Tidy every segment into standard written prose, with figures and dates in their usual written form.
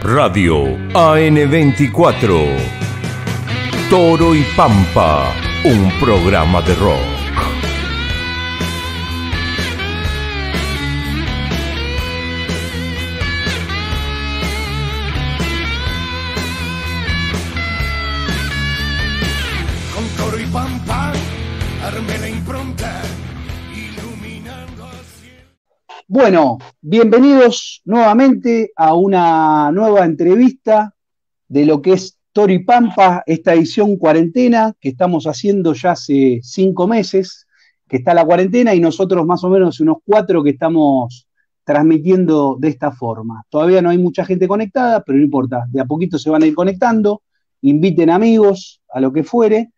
Radio AN24. Toro y Pampa, un programa de rock. Con Toro y Pampa, armé la impronta, iluminando así. Bueno, bienvenidos nuevamente a una nueva entrevista de lo que es Toro y Pampa, esta edición cuarentena que estamos haciendo ya hace 5 meses, que está la cuarentena, y nosotros más o menos unos 4 que estamos transmitiendo de esta forma. Todavía no hay mucha gente conectada, pero no importa, de a poquito se van a ir conectando, inviten amigos, a lo que fuere,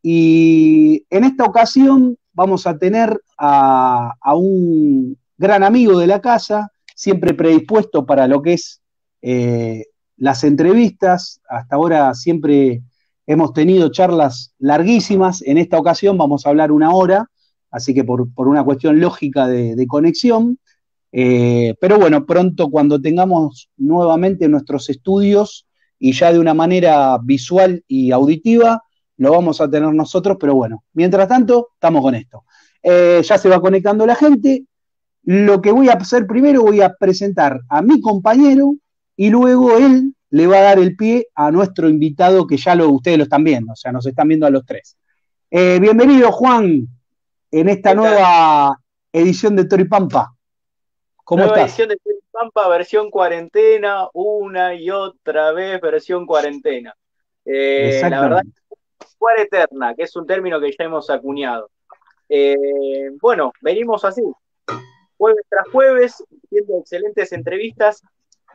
y en esta ocasión vamos a tener a un gran amigo de la casa, siempre predispuesto para lo que es las entrevistas. Hasta ahora siempre hemos tenido charlas larguísimas. En esta ocasión vamos a hablar 1 hora, así que por una cuestión lógica de conexión. Pero bueno, pronto cuando tengamos nuevamente nuestros estudios y ya de una manera visual y auditiva, lo vamos a tener nosotros, pero bueno, mientras tanto, estamos con esto. Ya se va conectando la gente. Lo que voy a hacer primero, voy a presentar a mi compañero y luego él le va a dar el pie a nuestro invitado, que ya ustedes lo están viendo, o sea, nos están viendo a los 3. Bienvenido, Juan, en esta nueva edición de Toro y Pampa. ¿Cómo Nueva estás? edición de Toro y Pampa, versión cuarentena, una y otra vez versión cuarentena. La verdad, cuareterna, que es un término que ya hemos acuñado. Bueno, venimos así, jueves tras jueves, haciendo excelentes entrevistas,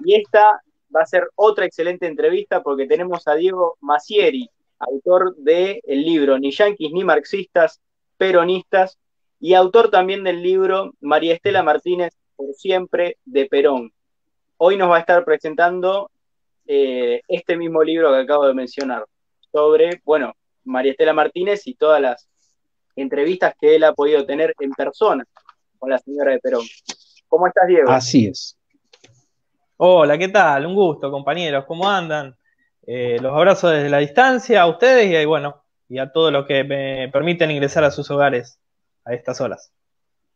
y esta va a ser otra excelente entrevista porque tenemos a Diego Masieri, autor del libro Ni yanquis ni marxistas, peronistas, y autor también del libro María Estela Martínez, Por siempre, de Perón. Hoy nos va a estar presentando este mismo libro que acabo de mencionar, sobre, bueno, María Estela Martínez y todas las entrevistas que él ha podido tener en persona con la señora de Perón. ¿Cómo estás, Diego? Así es. Hola, ¿qué tal? Un gusto, compañeros. ¿Cómo andan? Los abrazo desde la distancia a ustedes y bueno, y a todos los que me permiten ingresar a sus hogares a estas horas.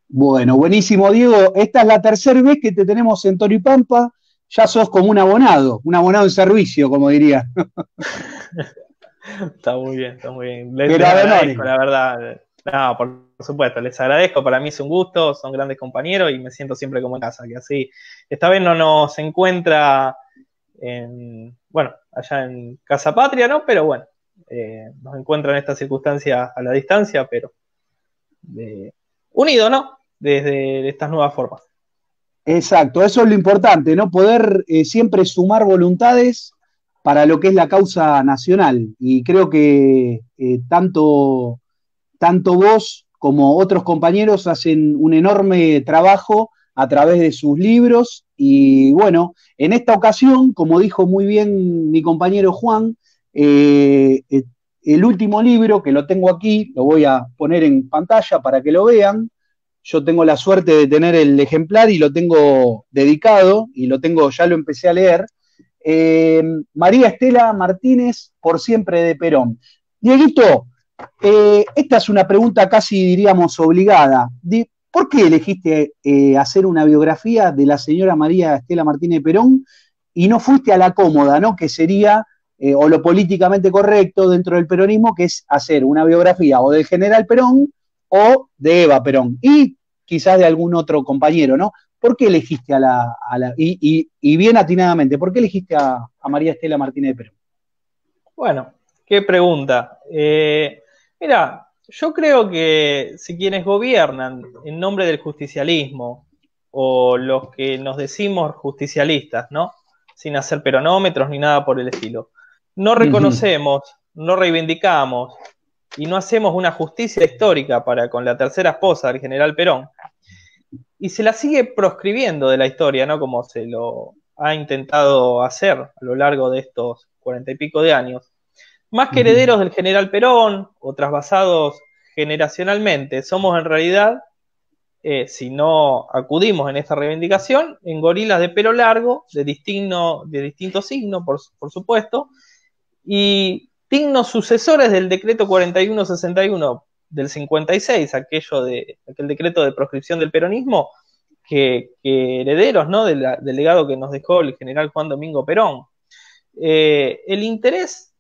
Bueno, buenísimo, Diego. Esta es la tercera vez que te tenemos en Toro y Pampa. Ya sos como un abonado en servicio, como diría. Está muy bien, está muy bien. Pero Les agradezco, la verdad. No, por supuesto, les agradezco. Para mí es un gusto, son grandes compañeros y me siento siempre como en casa. Que así, esta vez no nos encuentra allá en Casa Patria, ¿no? Pero bueno, nos encuentra en esta circunstancia a la distancia, pero unido, ¿no? Desde estas nuevas formas. Exacto, eso es lo importante, ¿no? Poder siempre sumar voluntades para lo que es la causa nacional. Y creo que tanto vos como otros compañeros hacen un enorme trabajo a través de sus libros. Y bueno, en esta ocasión, como dijo muy bien mi compañero Juan, el último libro, que lo tengo aquí, lo voy a poner en pantalla para que lo vean. Yo tengo la suerte de tener el ejemplar y lo tengo dedicado, y ya lo empecé a leer. María Estela Martínez, Por siempre, de Perón. Dieguito, esta es una pregunta casi, diríamos, obligada. ¿Por qué elegiste hacer una biografía de la señora María Estela Martínez de Perón y no fuiste a la cómoda, ¿no? Que sería, o lo políticamente correcto dentro del peronismo, que es hacer una biografía o del general Perón o de Eva Perón, y quizás de algún otro compañero, ¿no? ¿Por qué elegiste y bien atinadamente, ¿por qué elegiste a María Estela Martínez de Perón? Bueno, qué pregunta. Mira, yo creo que si quienes gobiernan en nombre del justicialismo, o los que nos decimos justicialistas, ¿no? Sin hacer peronómetros ni nada por el estilo, no reconocemos, no reivindicamos y no hacemos una justicia histórica para con la tercera esposa del general Perón, y se la sigue proscribiendo de la historia, ¿no? Como se lo ha intentado hacer a lo largo de estos 40 y pico de años. Más que herederos del general Perón o trasvasados generacionalmente, somos en realidad si no acudimos en esta reivindicación, en gorilas de pelo largo, de distinto signo, por supuesto, y dignos sucesores del decreto 4161 del 56, aquel decreto de proscripción del peronismo, que herederos, ¿no?, del legado que nos dejó el general Juan Domingo Perón. El interés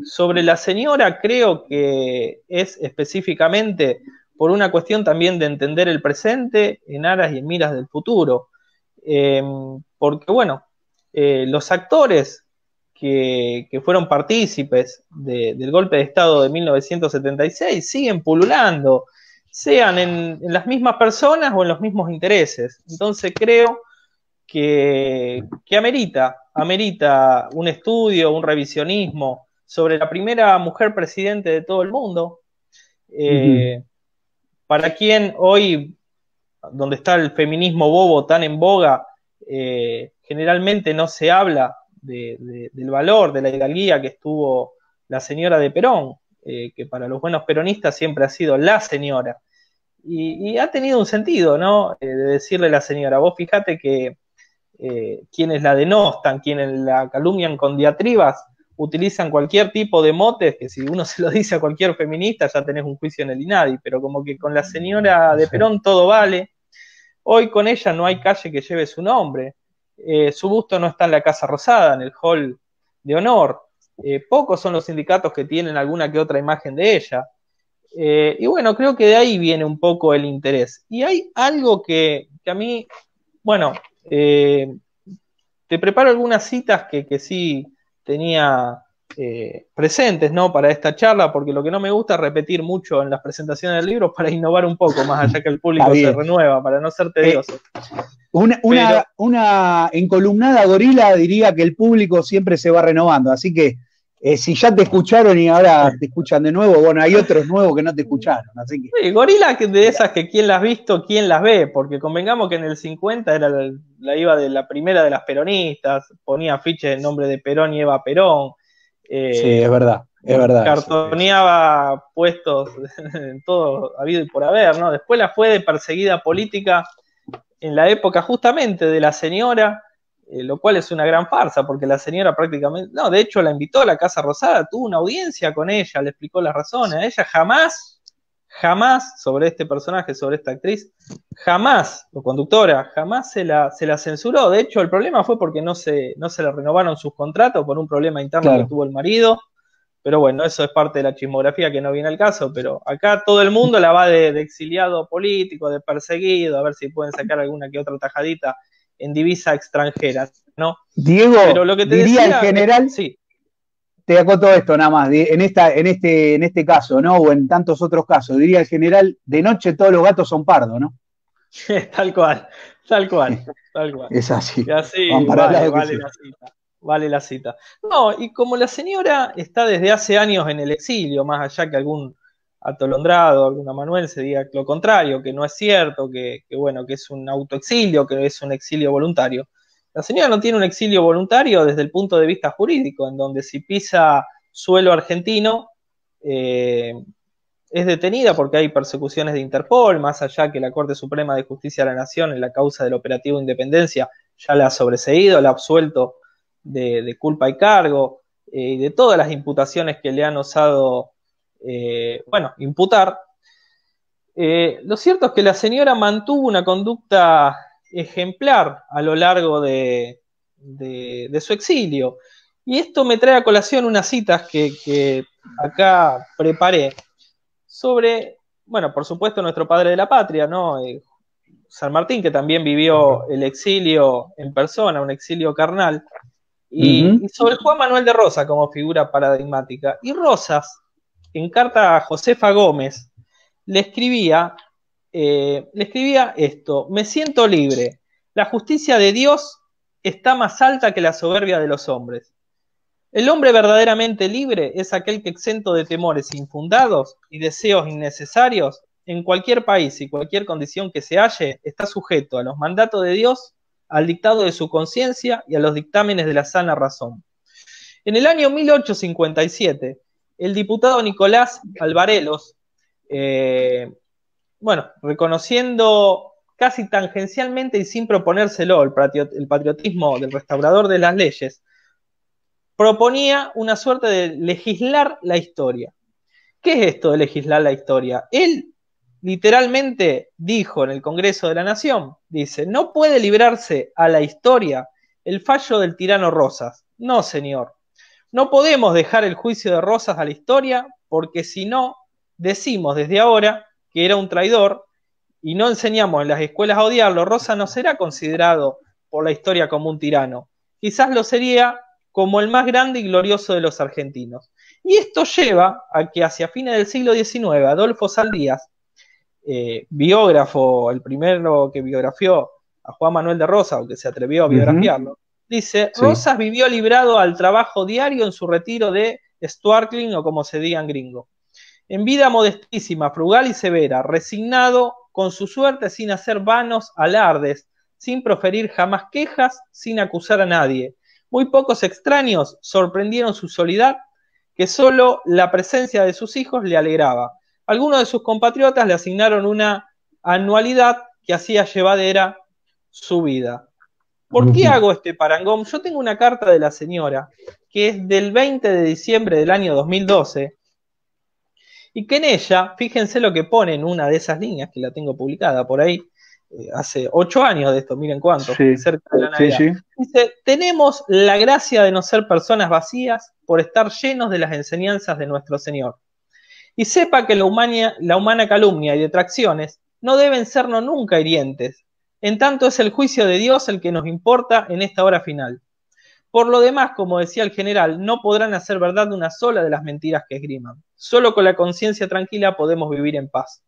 sobre la señora creo que es específicamente por una cuestión también de entender el presente en aras y en miras del futuro. Porque, bueno, los actores que fueron partícipes del golpe de Estado de 1976 siguen pululando, sean en las mismas personas o en los mismos intereses. Entonces creo que amerita un estudio, un revisionismo sobre la primera mujer presidente de todo el mundo, para quien hoy, donde está el feminismo bobo tan en boga, generalmente no se habla del valor, de la hidalguía que estuvo la señora de Perón, que para los buenos peronistas siempre ha sido la señora. Y ha tenido un sentido, ¿no? De decirle la señora. Vos fijate que quienes la denostan, quienes la calumnian con diatribas, utilizan cualquier tipo de motes, que si uno se lo dice a cualquier feminista ya tenés un juicio en el INADI, pero como que con la señora de Perón todo vale. Hoy con ella no hay calle que lleve su nombre. Su busto no está en la Casa Rosada, en el hall de honor. Pocos son los sindicatos que tienen alguna que otra imagen de ella. Y bueno, creo que de ahí viene un poco el interés. Y hay algo que a mí, bueno, te preparo algunas citas que sí tenía presentes, ¿no?, para esta charla, porque lo que no me gusta es repetir mucho en las presentaciones del libro para innovar un poco, más allá que el público se renueva, para no ser tedioso. Una encolumnada gorila diría que el público siempre se va renovando, así que si ya te escucharon y ahora te escuchan de nuevo, bueno, hay otros nuevos que no te escucharon, así que... Sí, gorila de esas que quién las ha visto, quién las ve, porque convengamos que en el 50 era la iba de la primera de las peronistas, ponía afiches en nombre de Perón y Eva Perón. Sí, es verdad. Cartoneaba puestos en todo habido y por haber, ¿no? Después la fue de perseguida política en la época justamente de la señora, lo cual es una gran farsa, porque la señora prácticamente, no, de hecho la invitó a la Casa Rosada, tuvo una audiencia con ella, le explicó las razones, a ella jamás sobre este personaje, sobre esta actriz, jamás, o conductora, jamás se la censuró. De hecho, el problema fue porque no se le renovaron sus contratos por un problema interno que tuvo el marido. Pero bueno, eso es parte de la chismografía que no viene al caso, pero acá todo el mundo la va de exiliado político, de perseguido, a ver si pueden sacar alguna que otra tajadita en divisa extranjera, ¿no? Diego, pero lo que te diría decía, en general, sí. Te acoto esto nada más, en este caso, ¿no? O en tantos otros casos, diría en general, de noche todos los gatos son pardos, ¿no? Tal cual. Es así. Y así vale la cita. No, y como la señora está desde hace años en el exilio, más allá que algún atolondrado, algún amanuense diga lo contrario, que no es cierto, que bueno, que es un autoexilio, que es un exilio voluntario. La señora no tiene un exilio voluntario desde el punto de vista jurídico, en donde si pisa suelo argentino, es detenida porque hay persecuciones de Interpol, más allá que la Corte Suprema de Justicia de la Nación en la causa del operativo Independencia ya la ha sobreseído, la ha absuelto de culpa y cargo, y de todas las imputaciones que le han osado imputar. Lo cierto es que la señora mantuvo una conducta ejemplar a lo largo de su exilio. Y esto me trae a colación unas citas que acá preparé sobre, bueno, por supuesto, nuestro padre de la patria, ¿no? San Martín, que también vivió el exilio en persona, un exilio carnal, y sobre Juan Manuel de Rosas como figura paradigmática. Y Rosas, en carta a Josefa Gómez, le escribía esto: me siento libre, la justicia de Dios está más alta que la soberbia de los hombres. El hombre verdaderamente libre es aquel que, exento de temores infundados y deseos innecesarios, en cualquier país y cualquier condición que se halle, está sujeto a los mandatos de Dios, al dictado de su conciencia y a los dictámenes de la sana razón. En el año 1857, el diputado Nicolás Alvarelos reconociendo casi tangencialmente y sin proponérselo el patriotismo del restaurador de las leyes, proponía una suerte de legislar la historia. ¿Qué es esto de legislar la historia? Él literalmente dijo en el Congreso de la Nación, dice, no puede librarse a la historia el fallo del tirano Rosas. No, señor. No podemos dejar el juicio de Rosas a la historia, porque si no, decimos desde ahora que era un traidor y no enseñamos en las escuelas a odiarlo, Rosas no será considerado por la historia como un tirano. Quizás lo sería como el más grande y glorioso de los argentinos. Y esto lleva a que hacia fines del siglo XIX, Adolfo Saldías, biógrafo, el primero que biografió a Juan Manuel de Rosas, o que se atrevió a biografiarlo, dice, sí. Rosas vivió librado al trabajo diario en su retiro de Stuartling, o como se diga en gringo. En vida modestísima, frugal y severa, resignado con su suerte sin hacer vanos alardes, sin proferir jamás quejas, sin acusar a nadie. Muy pocos extraños sorprendieron su soledad, que solo la presencia de sus hijos le alegraba. Algunos de sus compatriotas le asignaron una anualidad que hacía llevadera su vida. ¿Por qué hago este parangón? Yo tengo una carta de la señora, que es del 20 de diciembre del año 2012, y que en ella, fíjense lo que pone en una de esas líneas, que la tengo publicada por ahí, hace 8 años de esto, miren cuánto, sí, cerca de la Navidad. Sí, sí. Dice, tenemos la gracia de no ser personas vacías por estar llenos de las enseñanzas de nuestro Señor. Y sepa que la humana calumnia y detracciones no deben sernos nunca hirientes. En tanto es el juicio de Dios el que nos importa en esta hora final. Por lo demás, como decía el general, no podrán hacer verdad una sola de las mentiras que esgriman. Solo con la conciencia tranquila podemos vivir en paz.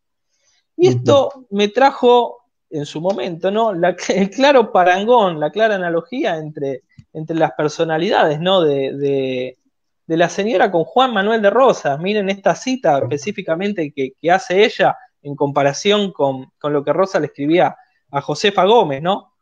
Y esto me trajo en su momento, ¿no? El claro parangón, la clara analogía entre las personalidades, ¿no? de la señora con Juan Manuel de Rosas. Miren esta cita específicamente que hace ella en comparación con lo que Rosas le escribía a Josefa Gómez, ¿no?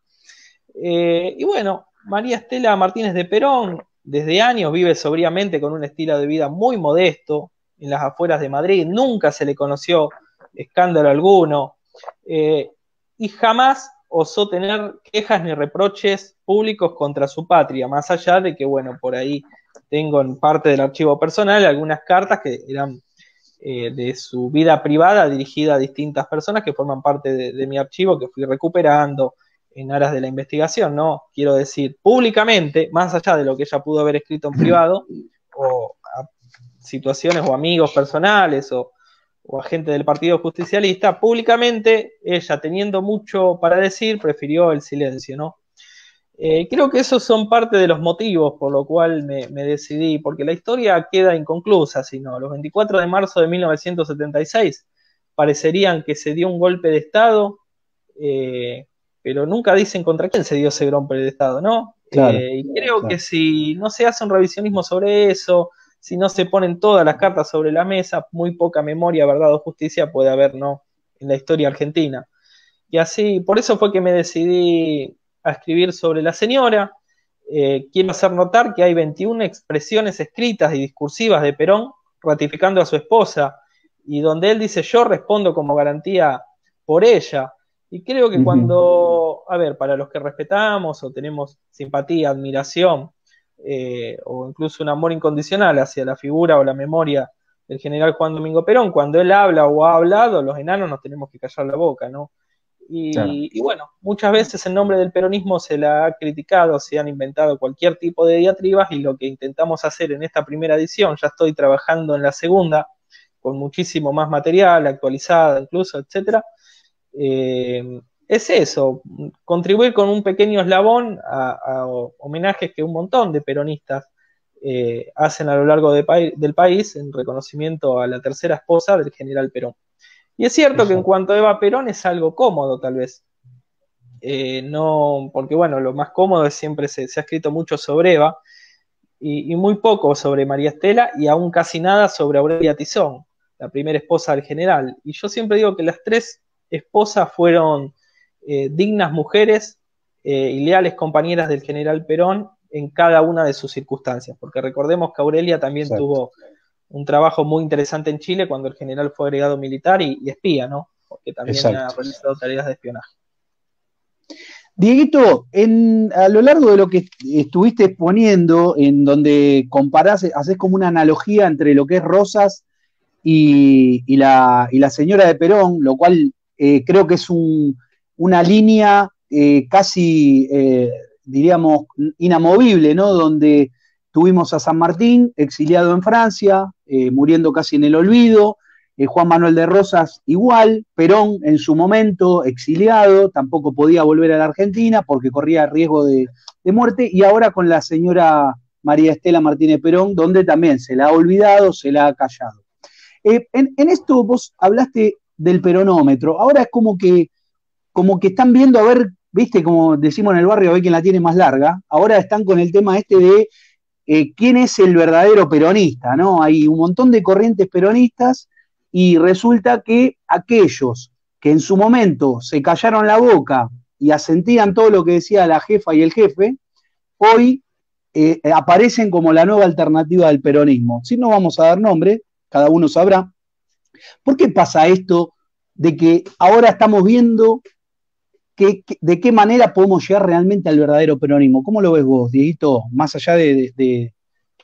Y bueno, María Estela Martínez de Perón, desde años vive sobriamente con un estilo de vida muy modesto en las afueras de Madrid, nunca se le conoció escándalo alguno, y jamás osó tener quejas ni reproches públicos contra su patria, más allá de que, bueno, por ahí tengo en parte del archivo personal algunas cartas que eran de su vida privada dirigida a distintas personas que forman parte de mi archivo que fui recuperando en aras de la investigación, ¿no? Quiero decir, públicamente, más allá de lo que ella pudo haber escrito en privado, o a situaciones o amigos personales o a gente del Partido Justicialista, públicamente ella, teniendo mucho para decir, prefirió el silencio, ¿no? Creo que esos son parte de los motivos por lo cual me decidí, porque la historia queda inconclusa, sino los 24 de marzo de 1976 parecerían que se dio un golpe de Estado, pero nunca dicen contra quién se dio ese golpe de Estado, ¿no? Claro, y creo que si no se hace un revisionismo sobre eso, si no se ponen todas las cartas sobre la mesa, muy poca memoria, verdad o justicia puede haber, ¿no? En la historia argentina. Y así, por eso fue que me decidí a escribir sobre la señora. Quiero hacer notar que hay 21 expresiones escritas y discursivas de Perón ratificando a su esposa, y donde él dice, yo respondo como garantía por ella. Y creo que cuando, a ver, para los que respetamos o tenemos simpatía, admiración, o incluso un amor incondicional hacia la figura o la memoria del general Juan Domingo Perón, cuando él habla o ha hablado, los enanos nos tenemos que callar la boca, ¿no? Y bueno, muchas veces en nombre del peronismo se la ha criticado, se han inventado cualquier tipo de diatribas, y lo que intentamos hacer en esta primera edición, ya estoy trabajando en la segunda, con muchísimo más material, actualizada incluso, etcétera, es eso, contribuir con un pequeño eslabón a homenajes que un montón de peronistas hacen a lo largo del país en reconocimiento a la tercera esposa del general Perón. Y es cierto que en cuanto a Eva Perón es algo cómodo, tal vez. No, porque bueno, lo más cómodo es siempre se ha escrito mucho sobre Eva y muy poco sobre María Estela, y aún casi nada sobre Aurelia Tizón, la primera esposa del general. Y yo siempre digo que las tres esposas fueron dignas mujeres y leales compañeras del general Perón en cada una de sus circunstancias, porque recordemos que Aurelia también tuvo un trabajo muy interesante en Chile cuando el general fue agregado militar y espía, ¿no? porque también Exacto. ha realizado tareas de espionaje. Dieguito, a lo largo de lo que estuviste exponiendo, en donde comparás, haces como una analogía entre lo que es Rosas y la señora de Perón, lo cual creo que es una línea casi, diríamos, inamovible, ¿no? Donde tuvimos a San Martín exiliado en Francia, muriendo casi en el olvido, Juan Manuel de Rosas igual, Perón en su momento exiliado, tampoco podía volver a la Argentina porque corría riesgo de muerte, y ahora con la señora María Estela Martínez Perón, donde también se la ha olvidado, se la ha callado. En esto vos hablaste del peronómetro, ahora es como que están viendo, a ver, viste, como decimos en el barrio, a ver quién la tiene más larga, ahora están con el tema este de quién es el verdadero peronista, ¿no? Hay un montón de corrientes peronistas y resulta que aquellos que en su momento se callaron la boca y asentían todo lo que decía la jefa y el jefe, hoy aparecen como la nueva alternativa del peronismo. Si no vamos a dar nombre, cada uno sabrá. ¿Por qué pasa esto de que ahora estamos viendo de qué manera podemos llegar realmente al verdadero peronismo? ¿Cómo lo ves vos, Dieguito? Más allá de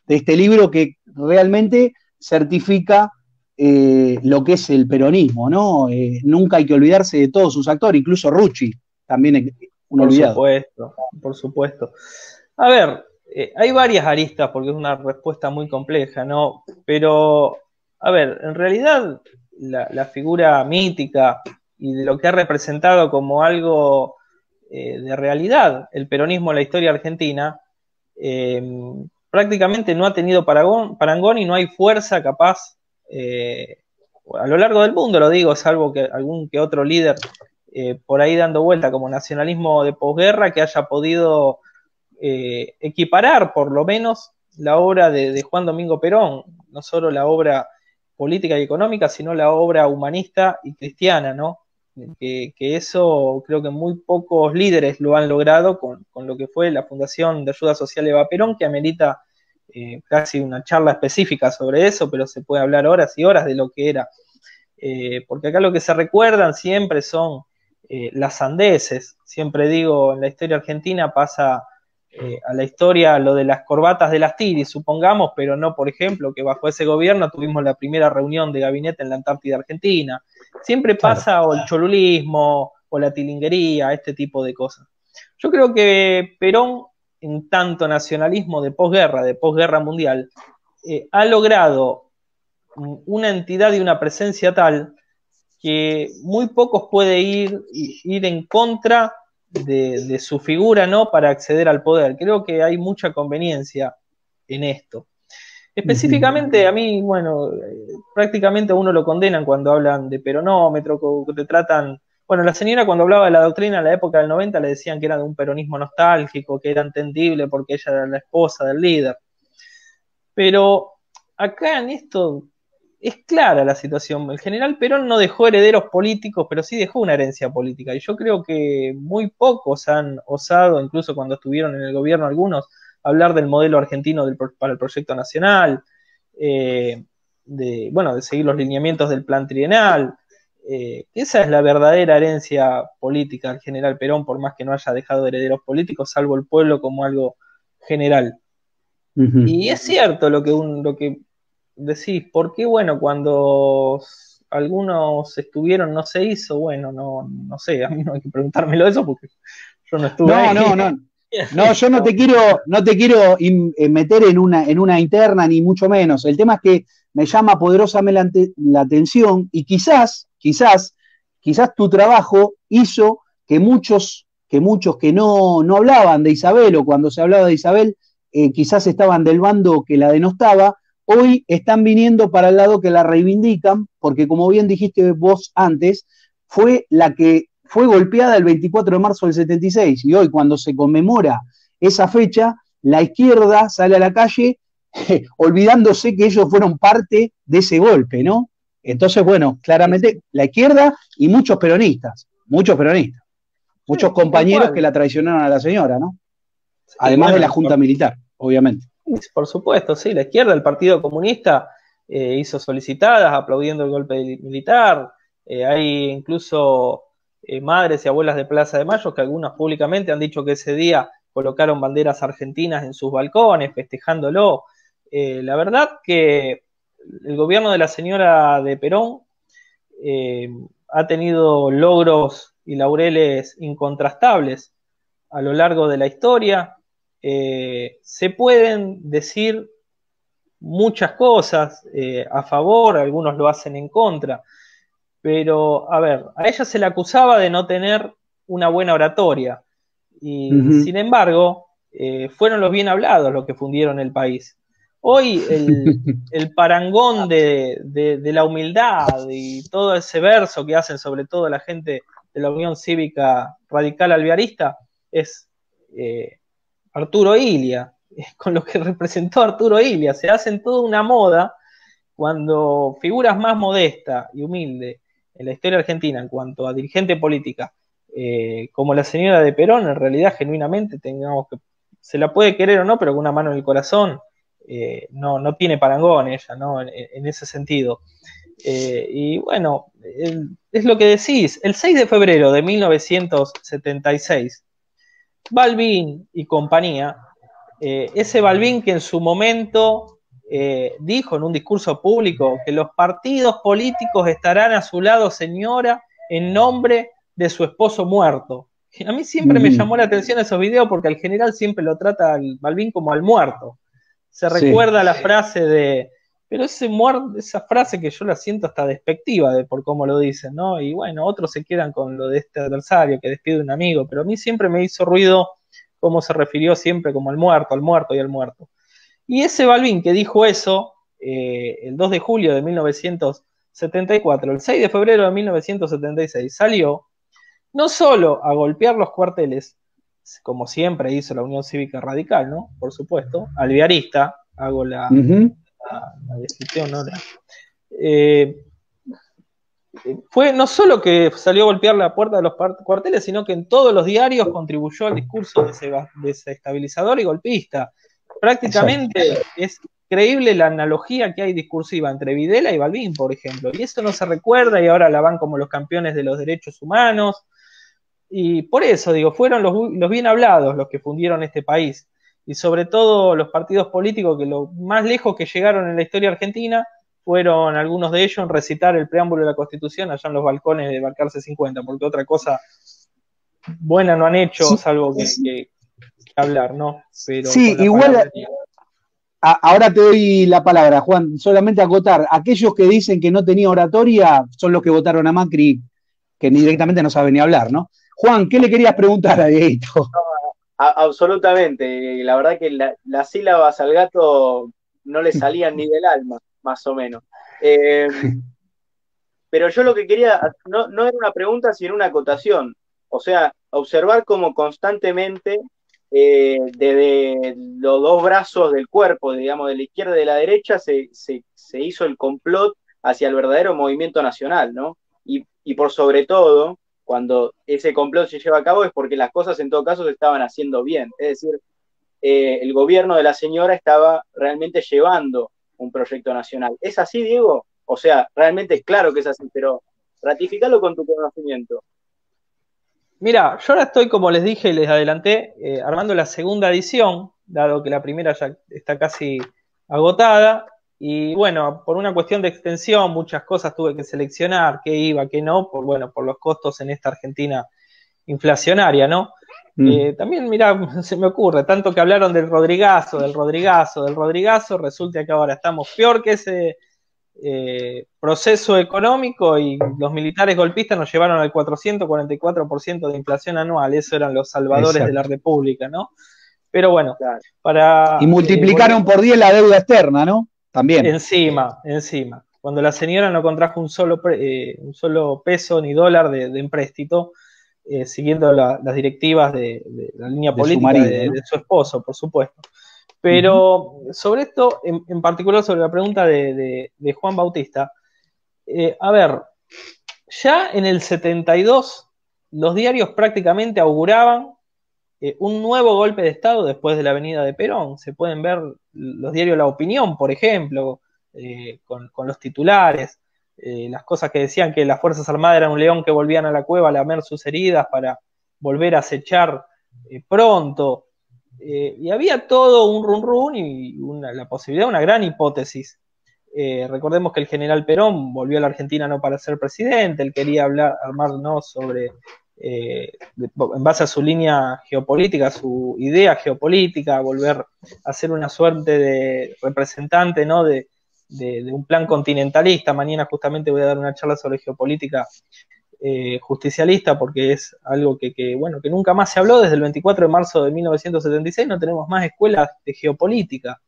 este libro que realmente certifica lo que es el peronismo, ¿no? Nunca hay que olvidarse de todos sus actores, incluso Rucci, también un olvidado. Por supuesto. A ver, hay varias aristas porque es una respuesta muy compleja, ¿no? Pero, a ver, en realidad la figura mítica y de lo que ha representado como algo de realidad el peronismo en la historia argentina, prácticamente no ha tenido parangón y no hay fuerza capaz a lo largo del mundo, lo digo, salvo que algún que otro líder por ahí dando vuelta como nacionalismo de posguerra que haya podido equiparar por lo menos la obra de Juan Domingo Perón, no solo la obra política y económica, sino la obra humanista y cristiana, ¿no? Que eso creo que muy pocos líderes lo han logrado con lo que fue la Fundación de Ayuda Social Eva Perón, que amerita casi una charla específica sobre eso, pero se puede hablar horas y horas de lo que era. Porque acá lo que se recuerdan siempre son las sandeces. Siempre digo, en la historia argentina pasa a la historia lo de las corbatas de las Tiri, supongamos, pero no, por ejemplo, que bajo ese gobierno tuvimos la primera reunión de gabinete en la Antártida Argentina. Siempre pasa o el cholulismo o la tilinguería, este tipo de cosas. Yo creo que Perón, en tanto nacionalismo de posguerra mundial, ha logrado una entidad y una presencia tal que muy pocos pueden ir en contra de su figura, ¿no? Para acceder al poder. Creo que hay mucha conveniencia en esto. Específicamente a mí, bueno, prácticamente a uno lo condenan cuando hablan de peronómetro, que te tratan... Bueno, la señora cuando hablaba de la doctrina en la época del 90 le decían que era de un peronismo nostálgico, que era entendible porque ella era la esposa del líder. Pero acá en esto es clara la situación. El general Perón no dejó herederos políticos, pero sí dejó una herencia política. Y yo creo que muy pocos han osado, incluso cuando estuvieron en el gobierno algunos, hablar del modelo argentino para el proyecto nacional, de seguir los lineamientos del plan trienal. Esa es la verdadera herencia política del general Perón, por más que no haya dejado herederos políticos, salvo el pueblo como algo general. Y es cierto lo que decís, ¿por qué? Bueno, cuando algunos estuvieron no se hizo, bueno, no sé, a mí no hay que preguntármelo eso porque yo no estuve ahí. No, yo no te quiero meter en una interna, ni mucho menos. El tema es que me llama poderosamente la atención y quizás tu trabajo hizo que muchos que no hablaban de Isabel, o cuando se hablaba de Isabel, quizás estaban del bando que la denostaba, hoy están viniendo para el lado que la reivindican, porque como bien dijiste vos antes, fue la que fue golpeada el 24 de marzo del 76, y hoy cuando se conmemora esa fecha, la izquierda sale a la calle olvidándose que ellos fueron parte de ese golpe, ¿no? Entonces, bueno, claramente la izquierda y muchos compañeros que la traicionaron a la señora, ¿no? Sí, además de la Junta Militar, obviamente. Por supuesto, sí, la izquierda, el Partido Comunista hizo solicitadas aplaudiendo el golpe militar, Hay incluso madres y abuelas de Plaza de Mayo que algunas públicamente han dicho que ese día colocaron banderas argentinas en sus balcones, festejándolo. La verdad que el gobierno de la señora de Perón ha tenido logros y laureles incontrastables a lo largo de la historia. Se pueden decir muchas cosas a favor, algunos lo hacen en contra, pero a ver, a ella se le acusaba de no tener una buena oratoria y sin embargo fueron los bien hablados los que fundieron el país. Hoy el parangón de la humildad y todo ese verso que hacen sobre todo la gente de la Unión Cívica Radical Alvearista es Arturo Illia, con lo que representó Arturo Illia. Se hacen toda una moda cuando figuras más modestas y humildes en la historia argentina en cuanto a dirigente política, como la señora de Perón, en realidad genuinamente tengamos que, se la puede querer o no, pero con una mano en el corazón, no tiene parangón ella, ¿no? En ese sentido. Y bueno, es lo que decís, el 6 de febrero de 1976, Balbín y compañía, ese Balbín que en su momento dijo en un discurso público que los partidos políticos estarán a su lado, señora, en nombre de su esposo muerto. A mí siempre me llamó la atención esos videos porque al general siempre lo trata al Balbín como al muerto. Se recuerda la frase de, pero esa frase que yo la siento hasta despectiva por cómo lo dicen, ¿no? Y bueno, otros se quedan con lo de este adversario que despide un amigo, pero a mí siempre me hizo ruido cómo se refirió siempre como al muerto y al muerto. Y ese Balbín que dijo eso, el 2 de julio de 1974, el 6 de febrero de 1976, salió no solo a golpear los cuarteles, como siempre hizo la Unión Cívica Radical, ¿no? Por supuesto, alvearista, hago la descripción, ¿no? Fue no solo que salió a golpear la puerta de los cuarteles, sino que en todos los diarios contribuyó al discurso desestabilizador y golpista. Prácticamente es creíble la analogía que hay discursiva entre Videla y Balbín, por ejemplo, y eso no se recuerda y ahora la van como los campeones de los derechos humanos, y por eso digo, fueron los bien hablados los que fundieron este país, y sobre todo los partidos políticos que lo más lejos que llegaron en la historia argentina fueron algunos de ellos en recitar el preámbulo de la Constitución allá en los balcones de Balcarce 50, porque otra cosa buena no han hecho, salvo que hablar, ¿no? Pero sí, igual ahora te doy la palabra, Juan, solamente acotar, aquellos que dicen que no tenía oratoria son los que votaron a Macri, que ni directamente no saben ni hablar, ¿no? Juan, ¿qué le querías preguntar a Dieguito? Absolutamente, la verdad que las sílabas al gato no le salían ni del alma, más o menos. Pero yo lo que quería, no era una pregunta, sino una acotación. O sea, observar cómo constantemente, desde los dos brazos del cuerpo, digamos, de la izquierda y de la derecha, se hizo el complot hacia el verdadero movimiento nacional, ¿no? Y por sobre todo, cuando ese complot se lleva a cabo es porque las cosas en todo caso se estaban haciendo bien. Es decir, el gobierno de la señora estaba realmente llevando un proyecto nacional. ¿Es así, Diego? O sea, realmente es claro que es así, pero ratificalo con tu conocimiento. Mira, yo ahora estoy, como les dije y les adelanté, armando la segunda edición, dado que la primera ya está casi agotada, y bueno, por una cuestión de extensión, muchas cosas tuve que seleccionar, qué iba, qué no, por los costos en esta Argentina inflacionaria, ¿no? También, mira, se me ocurre, tanto que hablaron del Rodrigazo, resulta que ahora estamos peor que ese proceso económico y los militares golpistas nos llevaron al 444% de inflación anual, eso eran los salvadores de la República, ¿no? Pero bueno, claro. Y multiplicaron por 10 la deuda externa, ¿no? También. Encima. Cuando la señora no contrajo un solo peso ni dólar de empréstito, siguiendo las directivas de la línea política de su esposo, por supuesto. Pero sobre esto, en particular sobre la pregunta de Juan Bautista, a ver, ya en el 72 los diarios prácticamente auguraban un nuevo golpe de Estado después de la venida de Perón. Se pueden ver los diarios La Opinión, por ejemplo, con los titulares. las cosas que decían que las Fuerzas Armadas eran un león que volvían a la cueva a lamer sus heridas para volver a acechar pronto. Y había todo un run run y la posibilidad de una gran hipótesis. Recordemos que el general Perón volvió a la Argentina no para ser presidente, él quería armarnos sobre, en base a su línea geopolítica, su idea geopolítica, volver a ser una suerte de representante, ¿no?, de un plan continentalista. Mañana justamente voy a dar una charla sobre geopolítica justicialista, porque es algo que nunca más se habló. Desde el 24 de marzo de 1976 no tenemos más escuelas de geopolítica.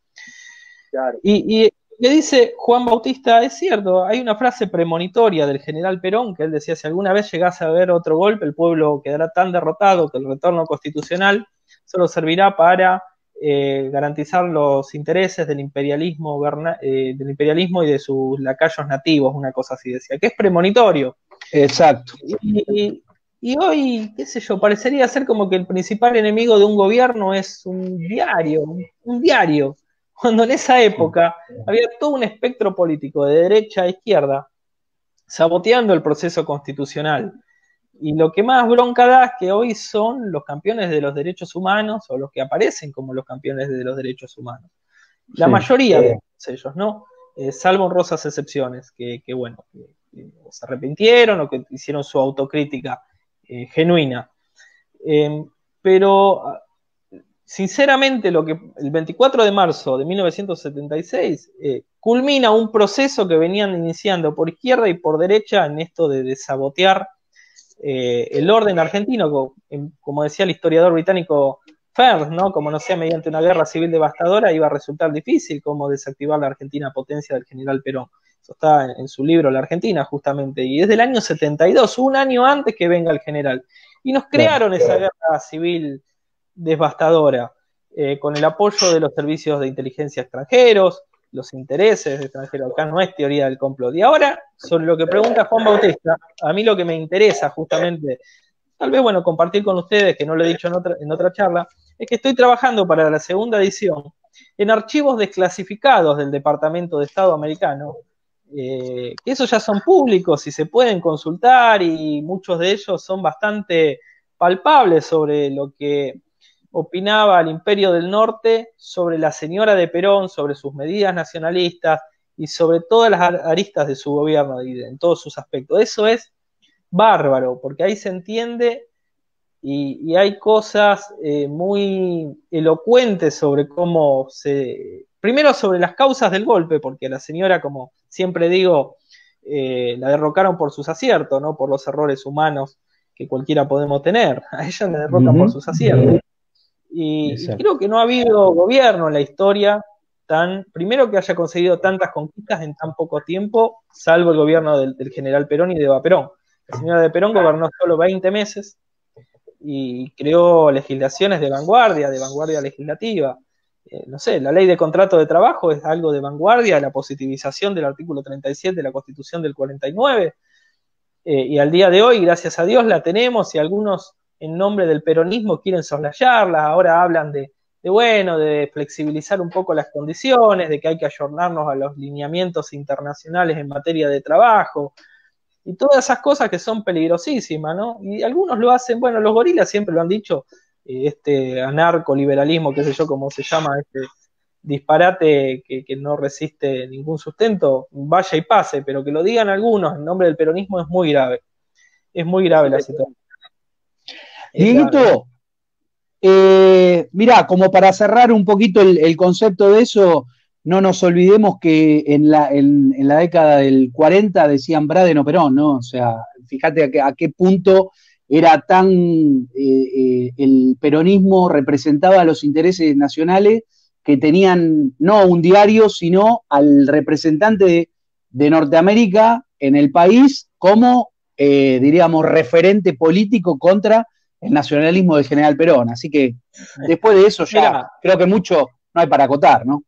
Claro. Y le dice Juan Bautista, es cierto, hay una frase premonitoria del general Perón, que él decía: si alguna vez llegase a haber otro golpe, el pueblo quedará tan derrotado que el retorno constitucional solo servirá para garantizar los intereses del imperialismo y de sus lacayos nativos, una cosa así decía, que es premonitorio. Exacto. Y hoy, qué sé yo, parecería ser como que el principal enemigo de un gobierno es un diario, cuando en esa época había todo un espectro político de derecha a izquierda saboteando el proceso constitucional. Y lo que más bronca da es que hoy son los campeones de los derechos humanos, o los que aparecen como los campeones de los derechos humanos. La mayoría de ellos, ¿no? Salvo honrosas excepciones, que se arrepintieron o que hicieron su autocrítica genuina. Pero sinceramente, el 24 de marzo de 1976 culmina un proceso que venían iniciando por izquierda y por derecha en esto de sabotear el orden argentino, como decía el historiador británico Firth, ¿no? Como no sea mediante una guerra civil devastadora, iba a resultar difícil cómo desactivar la Argentina potencia del general Perón. Eso está en su libro La Argentina, justamente, y es del año 72, un año antes que venga el general. Y nos crearon esa guerra civil devastadora, con el apoyo de los servicios de inteligencia extranjeros, los intereses extranjeros. Acá no es teoría del complot. Y ahora, sobre lo que pregunta Juan Bautista, a mí lo que me interesa justamente, tal vez, compartir con ustedes, que no lo he dicho en otra charla, es que estoy trabajando para la segunda edición en archivos desclasificados del Departamento de Estado americano, que esos ya son públicos y se pueden consultar, y muchos de ellos son bastante palpables sobre lo que opinaba el Imperio del Norte sobre la señora de Perón, sobre sus medidas nacionalistas y sobre todas las aristas de su gobierno y en todos sus aspectos. Eso es bárbaro, porque ahí se entiende y hay cosas muy elocuentes sobre cómo primero sobre las causas del golpe, porque la señora, como siempre digo, la derrocaron por sus aciertos, no por los errores humanos que cualquiera podemos tener. A ella la derrocan por sus aciertos. Y creo que no ha habido gobierno en la historia primero que haya conseguido tantas conquistas en tan poco tiempo, salvo el gobierno del general Perón y de Eva Perón. La señora de Perón gobernó solo 20 meses y creó legislaciones de vanguardia legislativa. No sé, la ley de contrato de trabajo es algo de vanguardia, la positivización del artículo 37 de la Constitución del 49, y al día de hoy, gracias a Dios, la tenemos, y algunos en nombre del peronismo quieren soslayarla. Ahora hablan de flexibilizar un poco las condiciones, de que hay que ayornarnos a los lineamientos internacionales en materia de trabajo, y todas esas cosas que son peligrosísimas, ¿no? Y algunos lo hacen, los gorilas siempre lo han dicho, anarcoliberalismo, qué sé yo cómo se llama, disparate que no resiste ningún sustento, vaya y pase, pero que lo digan algunos en nombre del peronismo es muy grave. Es muy grave la situación. Dieguito, mirá, como para cerrar un poquito el concepto de eso, no nos olvidemos que en la década del 40 decían Braden o Perón, ¿no? O sea, fíjate a qué punto era el peronismo representaba los intereses nacionales, que tenían no un diario, sino al representante de Norteamérica en el país como, diríamos, referente político contra el nacionalismo del general Perón. Así que después de eso ya creo que mucho no hay para acotar, ¿no?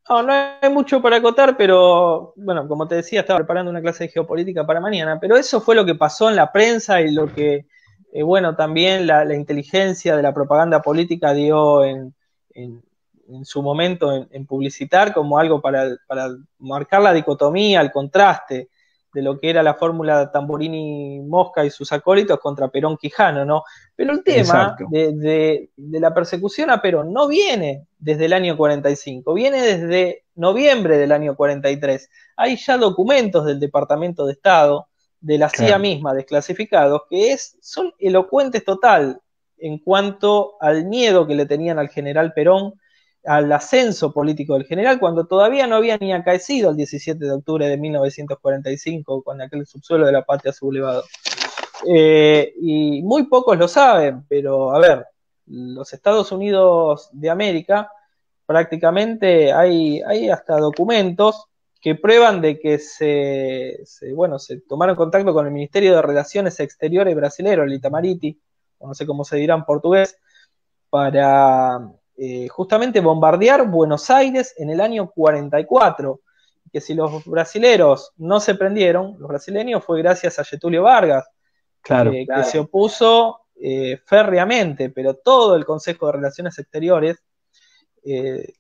No hay mucho para acotar, pero como te decía, estaba preparando una clase de geopolítica para mañana, pero eso fue lo que pasó en la prensa y lo que, también la inteligencia de la propaganda política dio en su momento en publicitar como algo para marcar la dicotomía, el contraste. de lo que era la fórmula Tamburini-Mosca y sus acólitos contra Perón-Quijano, ¿no? Pero el tema de la persecución a Perón no viene desde el año 45, viene desde noviembre del año 43. Hay ya documentos del Departamento de Estado, de la CIA misma, desclasificados, que son elocuentes total en cuanto al miedo que le tenían al general Perón, al ascenso político del general, cuando todavía no había ni acaecido el 17 de octubre de 1945 con aquel subsuelo de la patria sublevado. Y muy pocos lo saben, pero a ver, los Estados Unidos de América, prácticamente hay hasta documentos que prueban de que se tomaron contacto con el Ministerio de Relaciones Exteriores brasilero, el Itamaraty, no sé cómo se dirá en portugués, para justamente bombardear Buenos Aires en el año 44, que si los brasileros no se prendieron, los brasileños, fue gracias a Getúlio Vargas, que se opuso férreamente, pero todo el Consejo de Relaciones Exteriores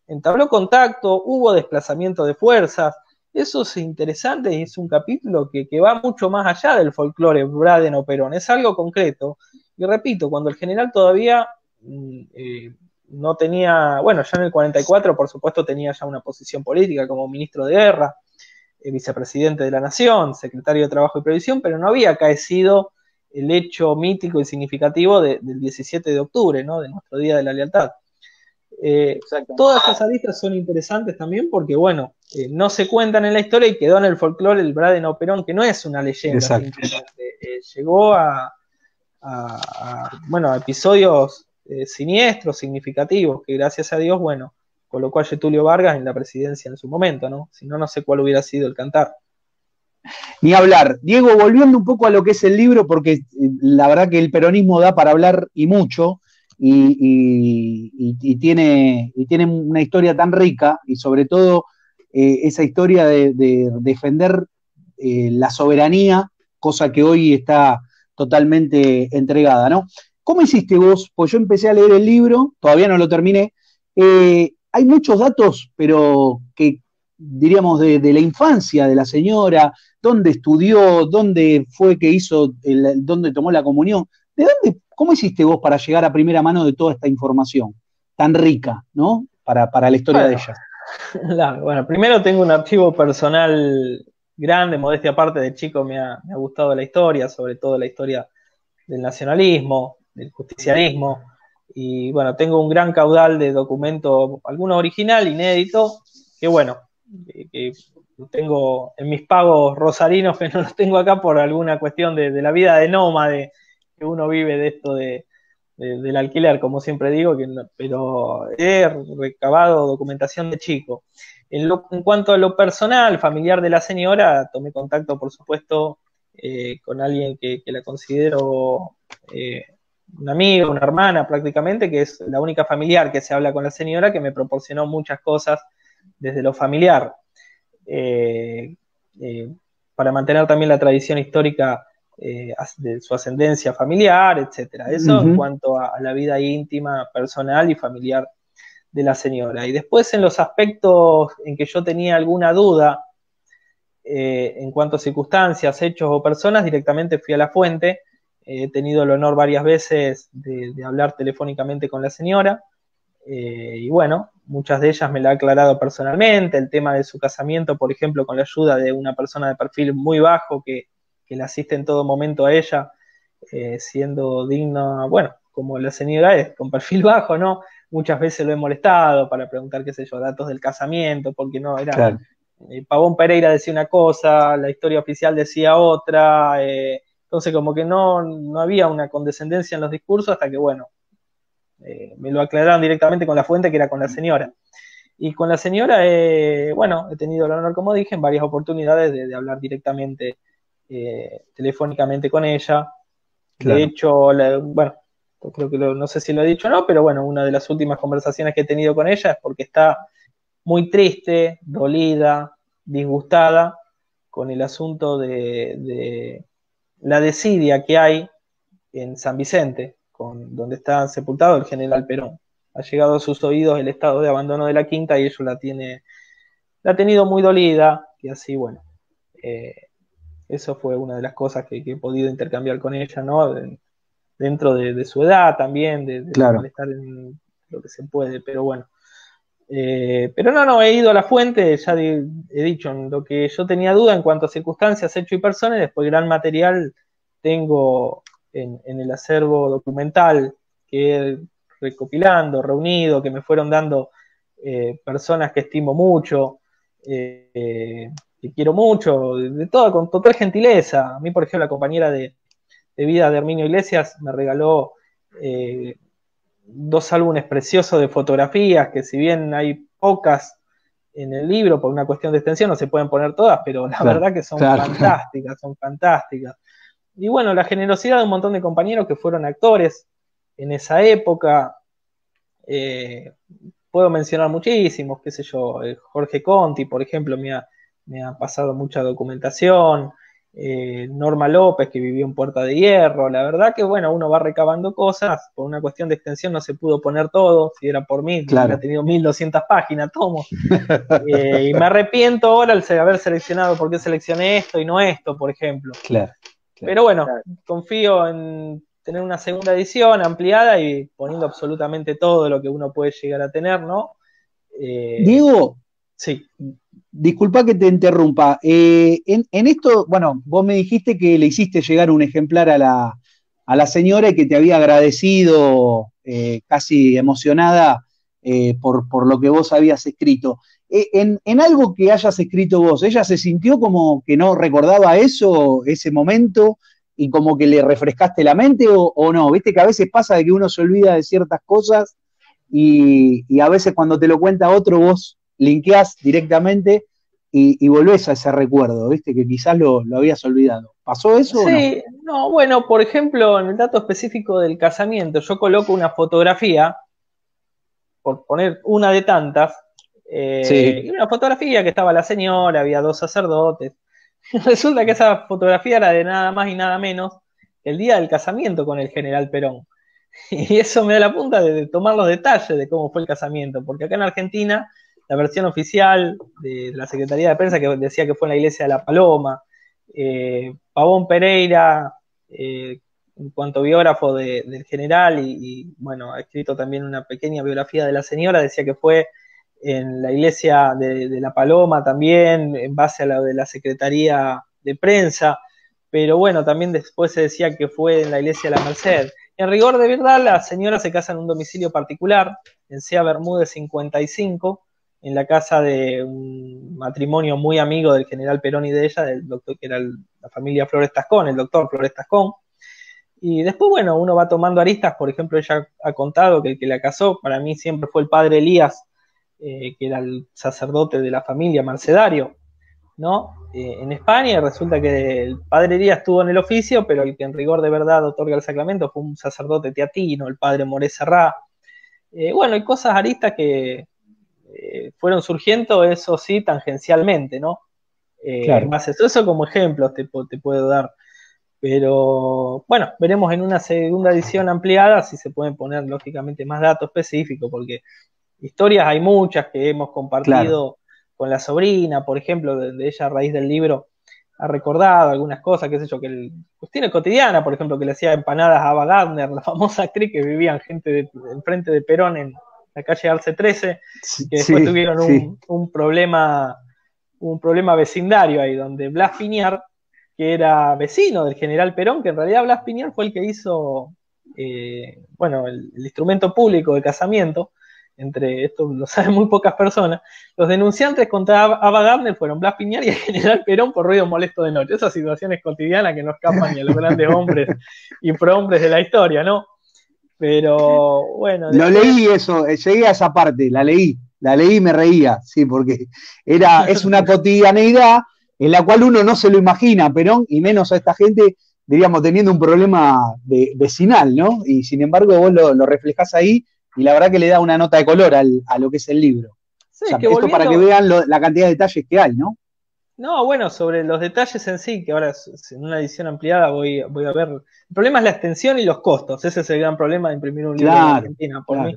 entabló contacto, hubo desplazamiento de fuerzas. Eso es interesante y es un capítulo que va mucho más allá del folclore Braden o Perón, es algo concreto. Y repito, cuando el general todavía no tenía, bueno, ya en el 44 por supuesto tenía ya una posición política como ministro de guerra, vicepresidente de la Nación, secretario de Trabajo y Previsión, pero no había acaecido el hecho mítico y significativo del 17 de octubre, ¿no? De nuestro Día de la Lealtad. Todas esas aristas son interesantes también porque, bueno, no se cuentan en la historia y quedó en el folclore el Braden o Perón, que no es una leyenda simplemente. Llegó a episodios siniestros, significativos, que gracias a Dios, bueno, colocó a Getúlio Vargas en la presidencia en su momento, ¿no? Si no, no sé cuál hubiera sido el cantar. Ni hablar. Diego, volviendo un poco a lo que es el libro, porque la verdad que el peronismo da para hablar y mucho, y tiene una historia tan rica, y sobre todo esa historia de defender la soberanía, cosa que hoy está totalmente entregada, ¿no? ¿Cómo hiciste vos? Pues yo empecé a leer el libro, todavía no lo terminé. Hay muchos datos, pero que diríamos de la infancia de la señora, dónde estudió, dónde fue que hizo, dónde tomó la comunión. ¿Cómo hiciste vos para llegar a primera mano de toda esta información tan rica, ¿no? Para la historia de ella. Bueno, primero tengo un archivo personal grande, modestia aparte, de chico me ha gustado la historia, sobre todo la historia del nacionalismo, del justicialismo, y bueno, tengo un gran caudal de documentos, algunos original, inédito, que bueno, que tengo en mis pagos rosarinos, que no los tengo acá por alguna cuestión de la vida de nómade que uno vive de esto del alquiler, como siempre digo, pero he recabado documentación de chico. En cuanto a lo personal, familiar de la señora, tomé contacto, por supuesto, con alguien que la considero una amiga, una hermana prácticamente, que es la única familiar que se habla con la señora, que me proporcionó muchas cosas desde lo familiar, para mantener también la tradición histórica de su ascendencia familiar, etcétera. Eso en cuanto a la vida íntima, personal y familiar de la señora. Y después, en los aspectos en que yo tenía alguna duda, en cuanto a circunstancias, hechos o personas, directamente fui a la fuente. He tenido el honor varias veces de hablar telefónicamente con la señora, y bueno, muchas de ellas me la ha aclarado personalmente. El tema de su casamiento, por ejemplo, con la ayuda de una persona de perfil muy bajo que le asiste en todo momento a ella, siendo digna, bueno, como la señora es, con perfil bajo, ¿no? Muchas veces lo he molestado para preguntar, qué sé yo, datos del casamiento, porque no era... Claro. Pavón Pereira decía una cosa, la historia oficial decía otra, entonces como que no había una condescendencia en los discursos hasta que, bueno, me lo aclararon directamente con la fuente, que era con la señora. Y con la señora, bueno, he tenido el honor, como dije, en varias oportunidades de hablar directamente, telefónicamente con ella. Claro. De hecho, bueno, creo que no sé si lo he dicho o no, pero bueno, una de las últimas conversaciones que he tenido con ella es porque está muy triste, dolida, disgustada con el asunto de la desidia que hay en San Vicente, donde está sepultado el general Perón. Ha llegado a sus oídos el estado de abandono de la quinta y ello la ha tenido muy dolida, y así, bueno, Eso fue una de las cosas que he podido intercambiar con ella, ¿no? Dentro de su edad también, de Claro. estar en lo que se puede, pero bueno. Pero no, he ido a la fuente, ya he dicho, en lo que yo tenía duda en cuanto a circunstancias, hecho y personas, y después gran material tengo en el acervo documental que he recopilando, reunido, que me fueron dando personas que estimo mucho, que quiero mucho, de todo, con total gentileza. A mí, por ejemplo, la compañera de vida de Herminio Iglesias me regaló 2 álbumes preciosos de fotografías, que si bien hay pocas en el libro, por una cuestión de extensión, no se pueden poner todas, pero la verdad que son fantásticas, son fantásticas. Y bueno, la generosidad de un montón de compañeros que fueron actores en esa época, puedo mencionar muchísimos, qué sé yo, Jorge Conti, por ejemplo, me ha pasado mucha documentación, Norma López, que vivió en Puerta de Hierro. La verdad que, bueno, uno va recabando cosas, por una cuestión de extensión no se pudo poner todo, si era por mí, hubiera tenido 1200 páginas, tomo. Y me arrepiento ahora al haber seleccionado, por qué seleccioné esto y no esto, por ejemplo. Claro. Pero bueno, confío en tener una segunda edición ampliada y poniendo absolutamente todo lo que uno puede llegar a tener, ¿no? Diego, sí. Disculpa que te interrumpa. En esto, bueno, vos me dijiste que le hiciste llegar un ejemplar a la señora y que te había agradecido casi emocionada por lo que vos habías escrito. En algo que hayas escrito vos, ¿ella se sintió como que no recordaba eso, ese momento, y como que le refrescaste la mente o no? Viste que a veces pasa de que uno se olvida de ciertas cosas y a veces cuando te lo cuenta otro vos linkeás directamente y volvés a ese recuerdo, ¿viste? Que quizás lo habías olvidado. ¿Pasó eso o no? Sí, no, bueno, por ejemplo, en el dato específico del casamiento, yo coloco una fotografía, por poner una de tantas, y una fotografía que estaba la señora, había 2 sacerdotes. Resulta que esa fotografía era de nada más y nada menos el día del casamiento con el general Perón. Y eso me da la punta de tomar los detalles de cómo fue el casamiento, porque acá en Argentina la versión oficial de la Secretaría de Prensa que decía que fue en la iglesia de La Paloma, Pavón Pereira, en cuanto biógrafo del general y bueno, ha escrito también una pequeña biografía de la señora, decía que fue en la iglesia de La Paloma también, en base a la de la Secretaría de Prensa, pero bueno, también después se decía que fue en la iglesia de la Merced. En rigor de verdad, la señora se casa en un domicilio particular, en Sea Bermúdez 55, en la casa de un matrimonio muy amigo del general Perón y de ella, del doctor, que era la familia Flores Tascón, el doctor Flores Tascón. Y después, bueno, uno va tomando aristas. Por ejemplo, ella ha contado que el que la casó, para mí siempre fue el padre Elías, que era el sacerdote de la familia Mercedario, ¿no? En España, resulta que el padre Elías estuvo en el oficio, pero el que en rigor de verdad otorga el sacramento fue un sacerdote teatino, el padre Moré Serrá. Bueno, hay cosas aristas que fueron surgiendo, eso sí, tangencialmente, ¿no? Claro. Más eso como ejemplos te puedo dar. Pero bueno, veremos en una segunda edición ampliada si se pueden poner lógicamente más datos específicos, porque historias hay muchas que hemos compartido con la sobrina, por ejemplo, de ella a raíz del libro ha recordado algunas cosas, qué sé yo, que cuestiones cotidianas, por ejemplo, que le hacía empanadas a Ava Gardner, la famosa actriz que vivía enfrente de Perón en la calle Arce 13, que después tuvieron un problema vecindario ahí, donde Blas Piñar, que era vecino del general Perón, que en realidad Blas Piñar fue el que hizo bueno, el instrumento público de casamiento, entre esto lo saben muy pocas personas. Los denunciantes contra Ava Gardner fueron Blas Piñar y el general Perón por ruido molesto de noche. Esas situaciones cotidianas que no escapan ni a los grandes hombres y prohombres de la historia, ¿no? Pero bueno. Lo leí eso, llegué a esa parte, la leí y me reía, sí, porque es una cotidianeidad en la cual uno no se lo imagina, Perón, y menos a esta gente, diríamos, teniendo un problema vecinal, ¿no? Y sin embargo vos lo reflejás ahí, y la verdad que le da una nota de color a lo que es el libro. Sí, o sea, esto para que vean la cantidad de detalles que hay, ¿no? No, bueno, sobre los detalles en sí, que ahora en una edición ampliada voy a ver. El problema es la extensión y los costos. Ese es el gran problema de imprimir un libro en Argentina, por mí.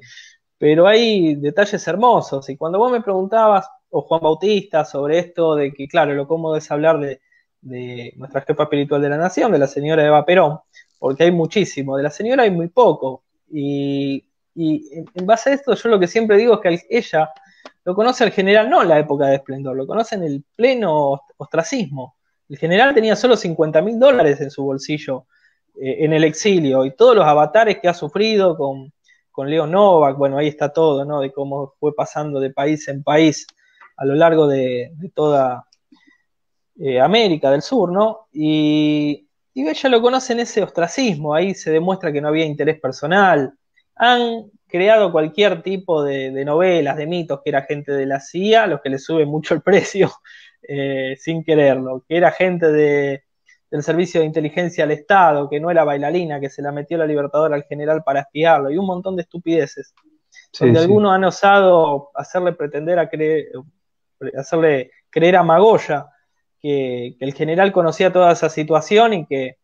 Pero hay detalles hermosos. Y cuando vos me preguntabas, o Juan Bautista, sobre esto de que, claro, lo cómodo es hablar de de nuestra jefa espiritual de la nación, de la señora Eva Perón, porque hay muchísimo, de la señora hay muy poco, y en base a esto yo lo que siempre digo es que ella lo conoce al general no en la época de esplendor, lo conoce en el pleno ostracismo. El general tenía solo $50.000 en su bolsillo en el exilio, y todos los avatares que ha sufrido con Leo Novak, bueno, ahí está todo, ¿no? De cómo fue pasando de país en país a lo largo de toda América del Sur, ¿no? Y ella lo conoce en ese ostracismo, ahí se demuestra que no había interés personal. Han creado cualquier tipo de novelas, de mitos, que era gente de la CIA, los que le suben mucho el precio sin quererlo, que era gente del servicio de inteligencia al Estado, que no era bailarina, que se la metió la Libertadora al general para espiarlo, y un montón de estupideces, donde algunos han osado hacerle hacerle creer a Magoya que el general conocía toda esa situación y que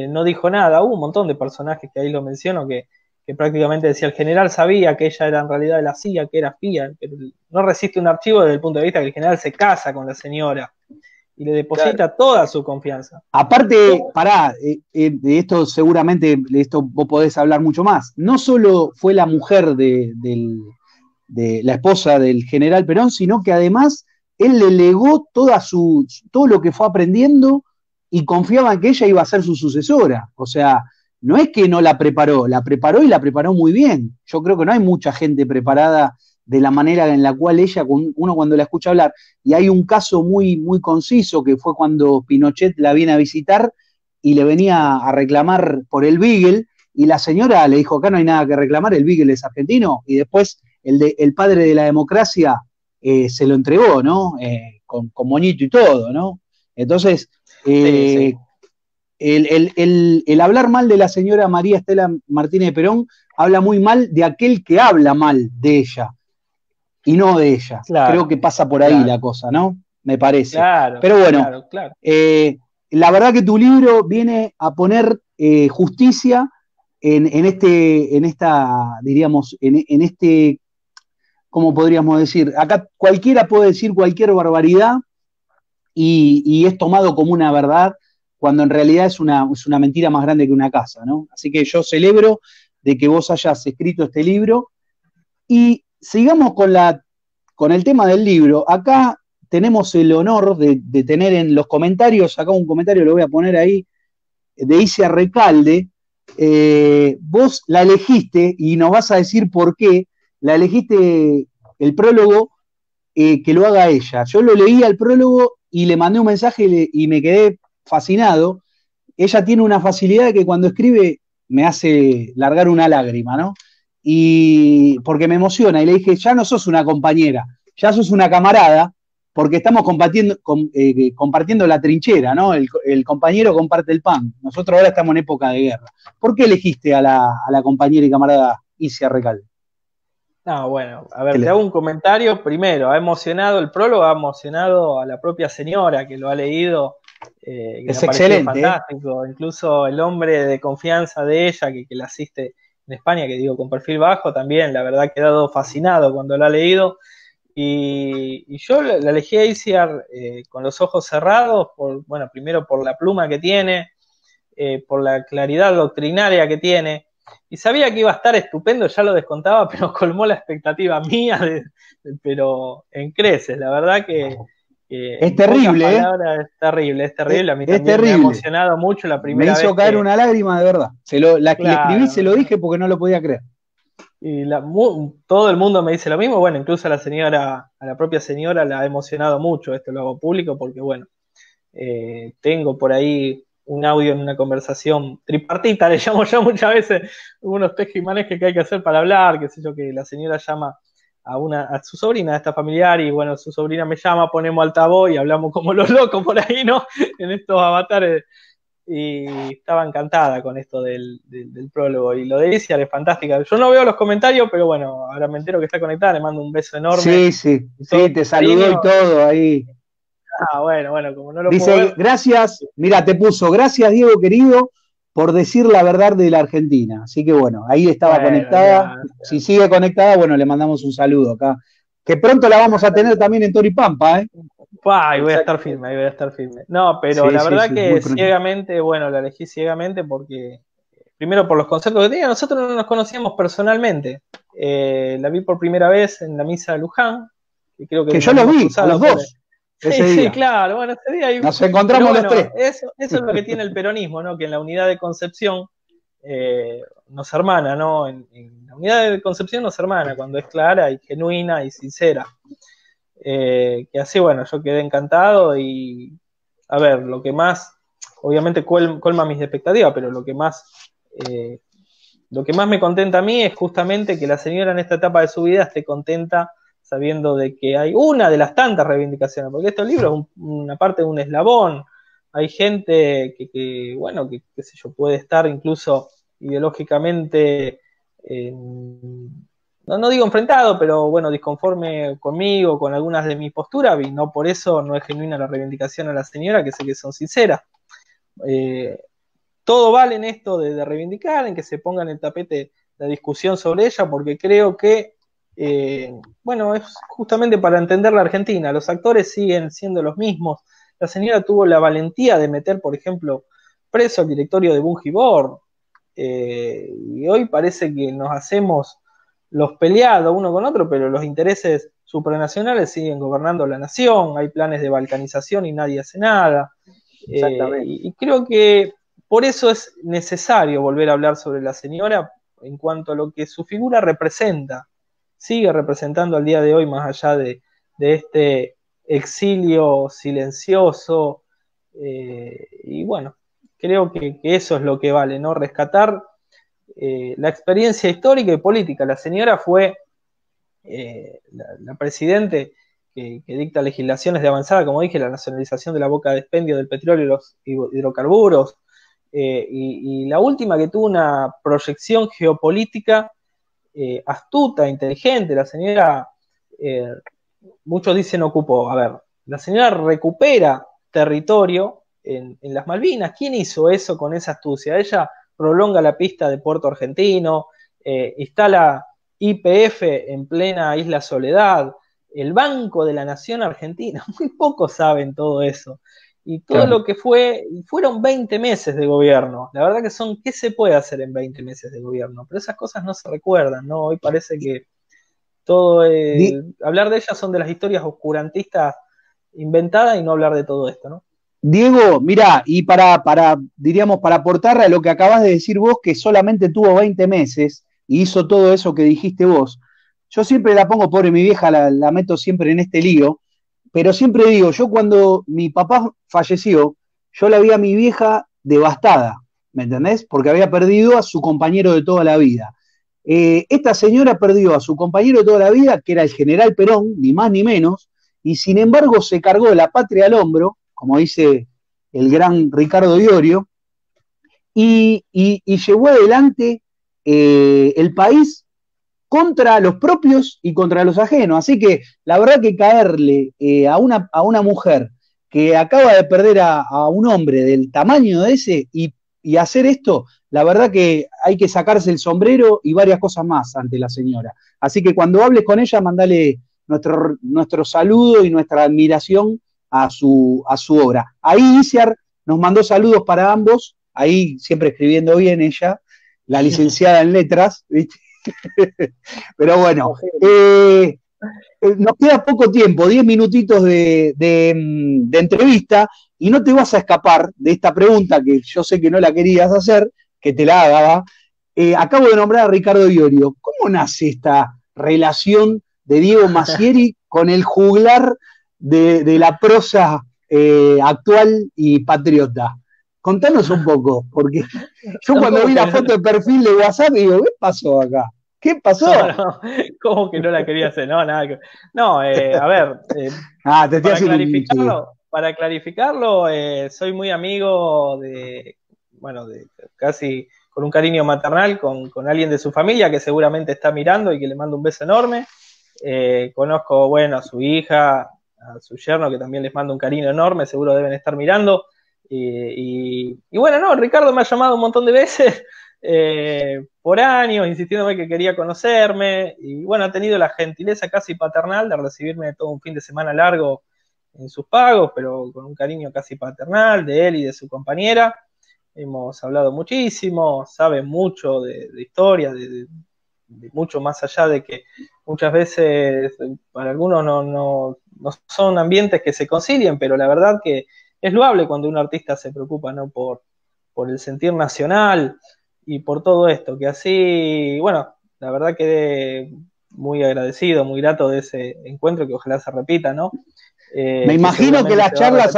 no dijo nada. Hubo un montón de personajes que ahí lo menciono que prácticamente decía el general sabía que ella era en realidad de la CIA, que era espía, pero no resiste un archivo desde el punto de vista que el general se casa con la señora y le deposita toda su confianza. Aparte, pará, de esto seguramente, de esto vos podés hablar mucho más. No solo fue la mujer de la esposa del general Perón, sino que además él le legó todo lo que fue aprendiendo y confiaba en que ella iba a ser su sucesora. O sea, no es que no la preparó y la preparó muy bien. Yo creo que no hay mucha gente preparada de la manera en la cual ella, uno cuando la escucha hablar, y hay un caso muy, muy conciso que fue cuando Pinochet la viene a visitar y le venía a reclamar por el Beagle, y la señora le dijo, acá no hay nada que reclamar, el Beagle es argentino, y después el padre de la democracia se lo entregó, ¿no? Con moñito y todo, ¿no? Entonces, sí. El hablar mal de la señora María Estela Martínez de Perón habla muy mal de aquel que habla mal de ella y no de ella. Claro, creo que pasa por ahí la cosa, ¿no? Me parece. Claro, pero bueno, claro. La verdad que tu libro viene a poner justicia en esta, diríamos, en este, ¿cómo podríamos decir? Acá cualquiera puede decir cualquier barbaridad y es tomado como una verdad, cuando en realidad es una mentira más grande que una casa, ¿no? Así que yo celebro de que vos hayas escrito este libro. Y sigamos con el tema del libro. Acá tenemos el honor de tener en los comentarios, acá un comentario lo voy a poner ahí, de Isia Recalde. Vos la elegiste, y nos vas a decir por qué, la elegiste el prólogo, que lo haga ella. Yo lo leí al prólogo y le mandé un mensaje y me quedé fascinado. Ella tiene una facilidad de que cuando escribe me hace largar una lágrima, ¿no? Y porque me emociona, y le dije, ya no sos una compañera, ya sos una camarada, porque estamos compartiendo la trinchera, ¿no? El compañero comparte el pan. Nosotros ahora estamos en época de guerra. ¿Por qué elegiste a la compañera y camarada Isia Recalde? No, bueno, a ver, te hago un comentario. Primero, el prólogo ha emocionado a la propia señora que lo ha leído. Es excelente. Fantástico. Incluso el hombre de confianza de ella, que la asiste en España, que digo con perfil bajo, también, la verdad, ha quedado fascinado cuando lo ha leído. Y yo la elegí a Isia con los ojos cerrados, primero por la pluma que tiene, por la claridad doctrinaria que tiene. Y sabía que iba a estar estupendo, ya lo descontaba, pero colmó la expectativa mía, pero en creces. La verdad que es terrible, es terrible. A mí también me ha emocionado mucho la primera vez. Me hizo caer una lágrima, de verdad. Le escribí, se lo dije porque no lo podía creer. Y todo el mundo me dice lo mismo. Bueno, incluso a la propia señora la ha emocionado mucho. Esto lo hago público porque, tengo por ahí un audio en una conversación tripartita, le llamo yo muchas veces, unos tejimanejes que hay que hacer para hablar, qué sé yo, que la señora llama a su sobrina, a esta familiar, y su sobrina me llama, ponemos altavoz y hablamos como los locos por ahí, ¿no? En estos avatares, y estaba encantada con esto del prólogo, y lo de Isia es fantástica. Yo no veo los comentarios, pero ahora me entero que está conectada, le mando un beso enorme. Sí, te saludó y todo ahí. Bueno, como no lo dice, puedo ver. Gracias, mira, te puso, gracias Diego querido, por decir la verdad de la Argentina. Así que ahí estaba conectada. Ya. Si sigue conectada, le mandamos un saludo acá. Que pronto la vamos a tener también en Toro y Pampa, ¿eh? Ahí voy a estar firme, ahí voy a estar firme. No, pero Sí, la sí, verdad sí, que muy pronto. ciegamente, bueno, la elegí ciegamente porque, primero por los conceptos que tenía, nosotros no nos conocíamos personalmente. La vi por primera vez en la misa de Luján, y creo que Que yo nos los hemos vi, a los cruzado por... dos, Sí, ese sí, día. claro, bueno, ese día... Nos Pero encontramos los bueno, tres. eso es lo que tiene el peronismo, ¿no? Que en la unidad de concepción nos hermana, ¿no? En la unidad de concepción nos hermana, cuando es clara y genuina y sincera. Que así, bueno, yo quedé encantado y, a ver, lo que más, obviamente colma mis expectativas, pero lo que más me contenta a mí es justamente que la señora en esta etapa de su vida esté contenta sabiendo de que hay una de las tantas reivindicaciones, porque este libro es una parte de un eslabón. Hay gente bueno, que qué sé yo, puede estar incluso ideológicamente no digo enfrentado, pero bueno, disconforme conmigo, con algunas de mis posturas, y no por eso no es genuina la reivindicación a la señora, que sé que son sinceras. Eh, Todo vale en esto de reivindicar, en que se ponga en el tapete la discusión sobre ella, porque creo que, bueno, es justamente para entender la Argentina. Los actores siguen siendo los mismos. La señora tuvo la valentía de meter, por ejemplo, preso al directorio de Bungibor, y hoy parece que nos hacemos los peleados uno con otro, pero los intereses supranacionales siguen gobernando la nación, hay planes de balcanización y nadie hace nada. Exactamente. Y creo que por eso es necesario volver a hablar sobre la señora en cuanto a lo que su figura representa. Sigue representando al día de hoy, más allá de este exilio silencioso. Y bueno, creo que eso es lo que vale, ¿no? Rescatar la experiencia histórica y política. La señora fue la presidente que dicta legislaciones de avanzada, como dije, la nacionalización de la boca de expendio del petróleo y los hidrocarburos, y la última que tuvo una proyección geopolítica astuta, inteligente. La señora, eh, muchos dicen ocupó, a ver, la señora recupera territorio en las Malvinas. ¿Quién hizo eso con esa astucia? Ella prolonga la pista de Puerto Argentino, instala YPF en plena Isla Soledad, el Banco de la Nación Argentina. Muy pocos saben todo eso. Y todo Claro. lo que fueron 20 meses de gobierno. La verdad que ¿qué se puede hacer en 20 meses de gobierno? Pero esas cosas no se recuerdan, ¿no? Hoy parece que todo, Di- hablar de ellas son de las historias oscurantistas inventadas y no hablar de todo esto, ¿no? Diego, mirá, y diríamos, para aportar a lo que acabas de decir vos, que solamente tuvo 20 meses y hizo todo eso que dijiste vos, yo siempre la pongo, pobre mi vieja, la meto siempre en este lío, pero siempre digo, yo cuando mi papá falleció, yo la vi a mi vieja devastada, ¿me entendés? Porque había perdido a su compañero de toda la vida. Esta señora perdió a su compañero de toda la vida, que era el general Perón, ni más ni menos, y sin embargo se cargó la patria al hombro, como dice el gran Ricardo Iorio, y llevó adelante el país contra los propios y contra los ajenos. Así que la verdad que caerle a una mujer que acaba de perder a un hombre del tamaño de ese y hacer esto, la verdad que hay que sacarse el sombrero y varias cosas más ante la señora. Así que cuando hables con ella, mandale nuestro saludo y nuestra admiración a su obra. Ahí Isiar nos mandó saludos para ambos, ahí siempre escribiendo bien ella, la licenciada en letras, ¿viste? Pero bueno, nos queda poco tiempo, 10 minutitos de entrevista, y no te vas a escapar de esta pregunta que yo sé que no la querías hacer, que te la haga. Acabo de nombrar a Ricardo Iorio. ¿Cómo nace esta relación de Diego Masieri con el juglar de la prosa actual y patriota? Contanos un poco, porque yo cuando vi la foto de perfil de WhatsApp digo, ¿qué pasó acá? ¿Qué pasó? No, ¿cómo que no la quería hacer? No, nada que... No, a ver, te estoy haciendo un chiste. para clarificarlo, soy muy amigo bueno, casi con un cariño maternal con alguien de su familia que seguramente está mirando y que le mando un beso enorme. Conozco, bueno, a su hija, a su yerno, que también les mando un cariño enorme, seguro deben estar mirando. Y bueno, no, Ricardo me ha llamado un montón de veces por años, insistiéndome que quería conocerme, y bueno, ha tenido la gentileza casi paternal de recibirme todo un fin de semana largo en sus pagos, pero con un cariño casi paternal de él y de su compañera. Hemos hablado muchísimo, sabe mucho de historia, de mucho más allá de que muchas veces para algunos no son ambientes que se concilien, pero la verdad que es loable cuando un artista se preocupa, ¿no?, por el sentir nacional y por todo esto, que así, bueno, la verdad quedé muy agradecido, muy grato de ese encuentro, que ojalá se repita, ¿no? Me imagino que las charlas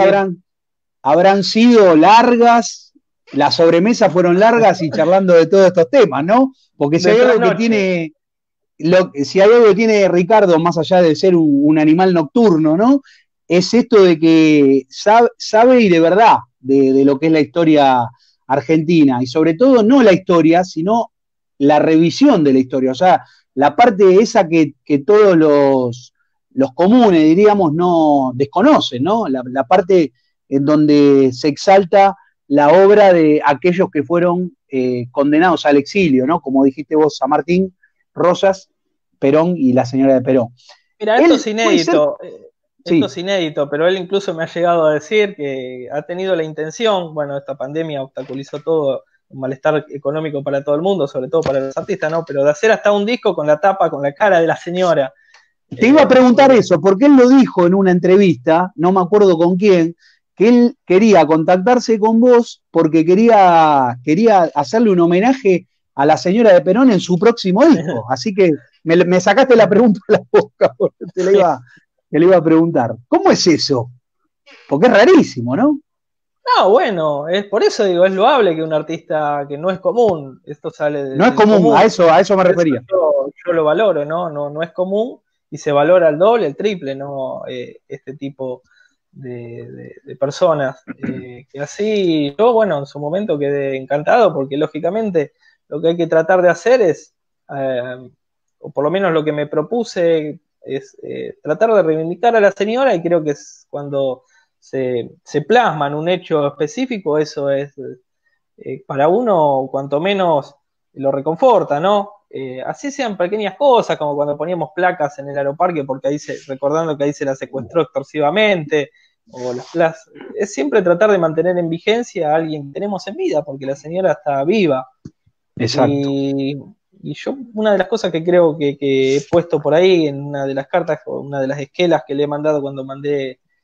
habrán sido largas, las sobremesas fueron largas y charlando de todos estos temas, ¿no? Porque si hay algo que tiene, si hay algo que tiene Ricardo, más allá de ser un animal nocturno, ¿no?, es esto de que sabe y de verdad de lo que es la historia argentina, y sobre todo no la historia, sino la revisión de la historia, o sea, la parte esa que todos los comunes, diríamos, no desconocen, ¿no? La parte en donde se exalta la obra de aquellos que fueron condenados al exilio, ¿no? Como dijiste vos, San Martín, Rosas, Perón y la señora de Perón. Mira, esto es inédito. Esto es inédito, pero él incluso me ha llegado a decir que ha tenido la intención, bueno, esta pandemia obstaculizó todo, un malestar económico para todo el mundo, sobre todo para los artistas, ¿no? Pero de hacer hasta un disco con la tapa, con la cara de la señora. Te iba a preguntar eso, porque él lo dijo en una entrevista, no me acuerdo con quién, que él quería contactarse con vos porque quería hacerle un homenaje a la señora de Perón en su próximo disco. Así que me sacaste la pregunta de la boca, porque te le iba a preguntar. ¿Cómo es eso? Porque es rarísimo, ¿no? No, bueno, es por eso digo, es loable que un artista que no es común, esto sale de... No es común, a eso me refería. Yo lo valoro, no es común y se valora el doble, el triple, ¿no? Este tipo de personas. Que así, yo, bueno, en su momento quedé encantado porque lógicamente lo que hay que tratar de hacer es, o por lo menos lo que me propuse es tratar de reivindicar a la señora, y creo que es cuando se plasma en un hecho específico, eso es para uno cuanto menos lo reconforta, ¿no? Así sean pequeñas cosas, como cuando poníamos placas en el aeroparque porque ahí recordando que ahí se la secuestró extorsivamente, o las plazas. Es siempre tratar de mantener en vigencia a alguien que tenemos en vida, porque la señora está viva. Exacto. Y yo, una de las cosas que creo que he puesto por ahí en una de las cartas, o una de las esquelas que le he mandado cuando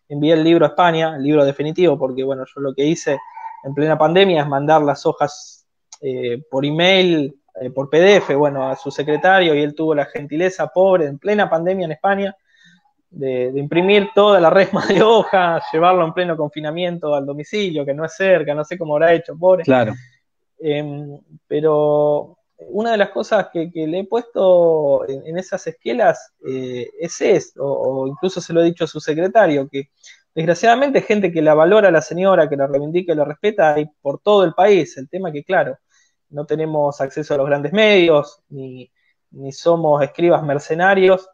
envié el libro a España, el libro definitivo, porque bueno, yo lo que hice en plena pandemia es mandar las hojas por email, por PDF, bueno, a su secretario, y él tuvo la gentileza, pobre, en plena pandemia en España, de imprimir toda la resma de hojas, llevarlo en pleno confinamiento al domicilio, que no es cerca, no sé cómo habrá hecho, pobre. Claro. Pero una de las cosas que le he puesto en esas esquelas es esto, o incluso se lo he dicho a su secretario, que desgraciadamente gente que la valora a la señora, que la reivindica y la respeta, hay por todo el país. El tema que, claro, no tenemos acceso a los grandes medios, ni somos escribas mercenarios,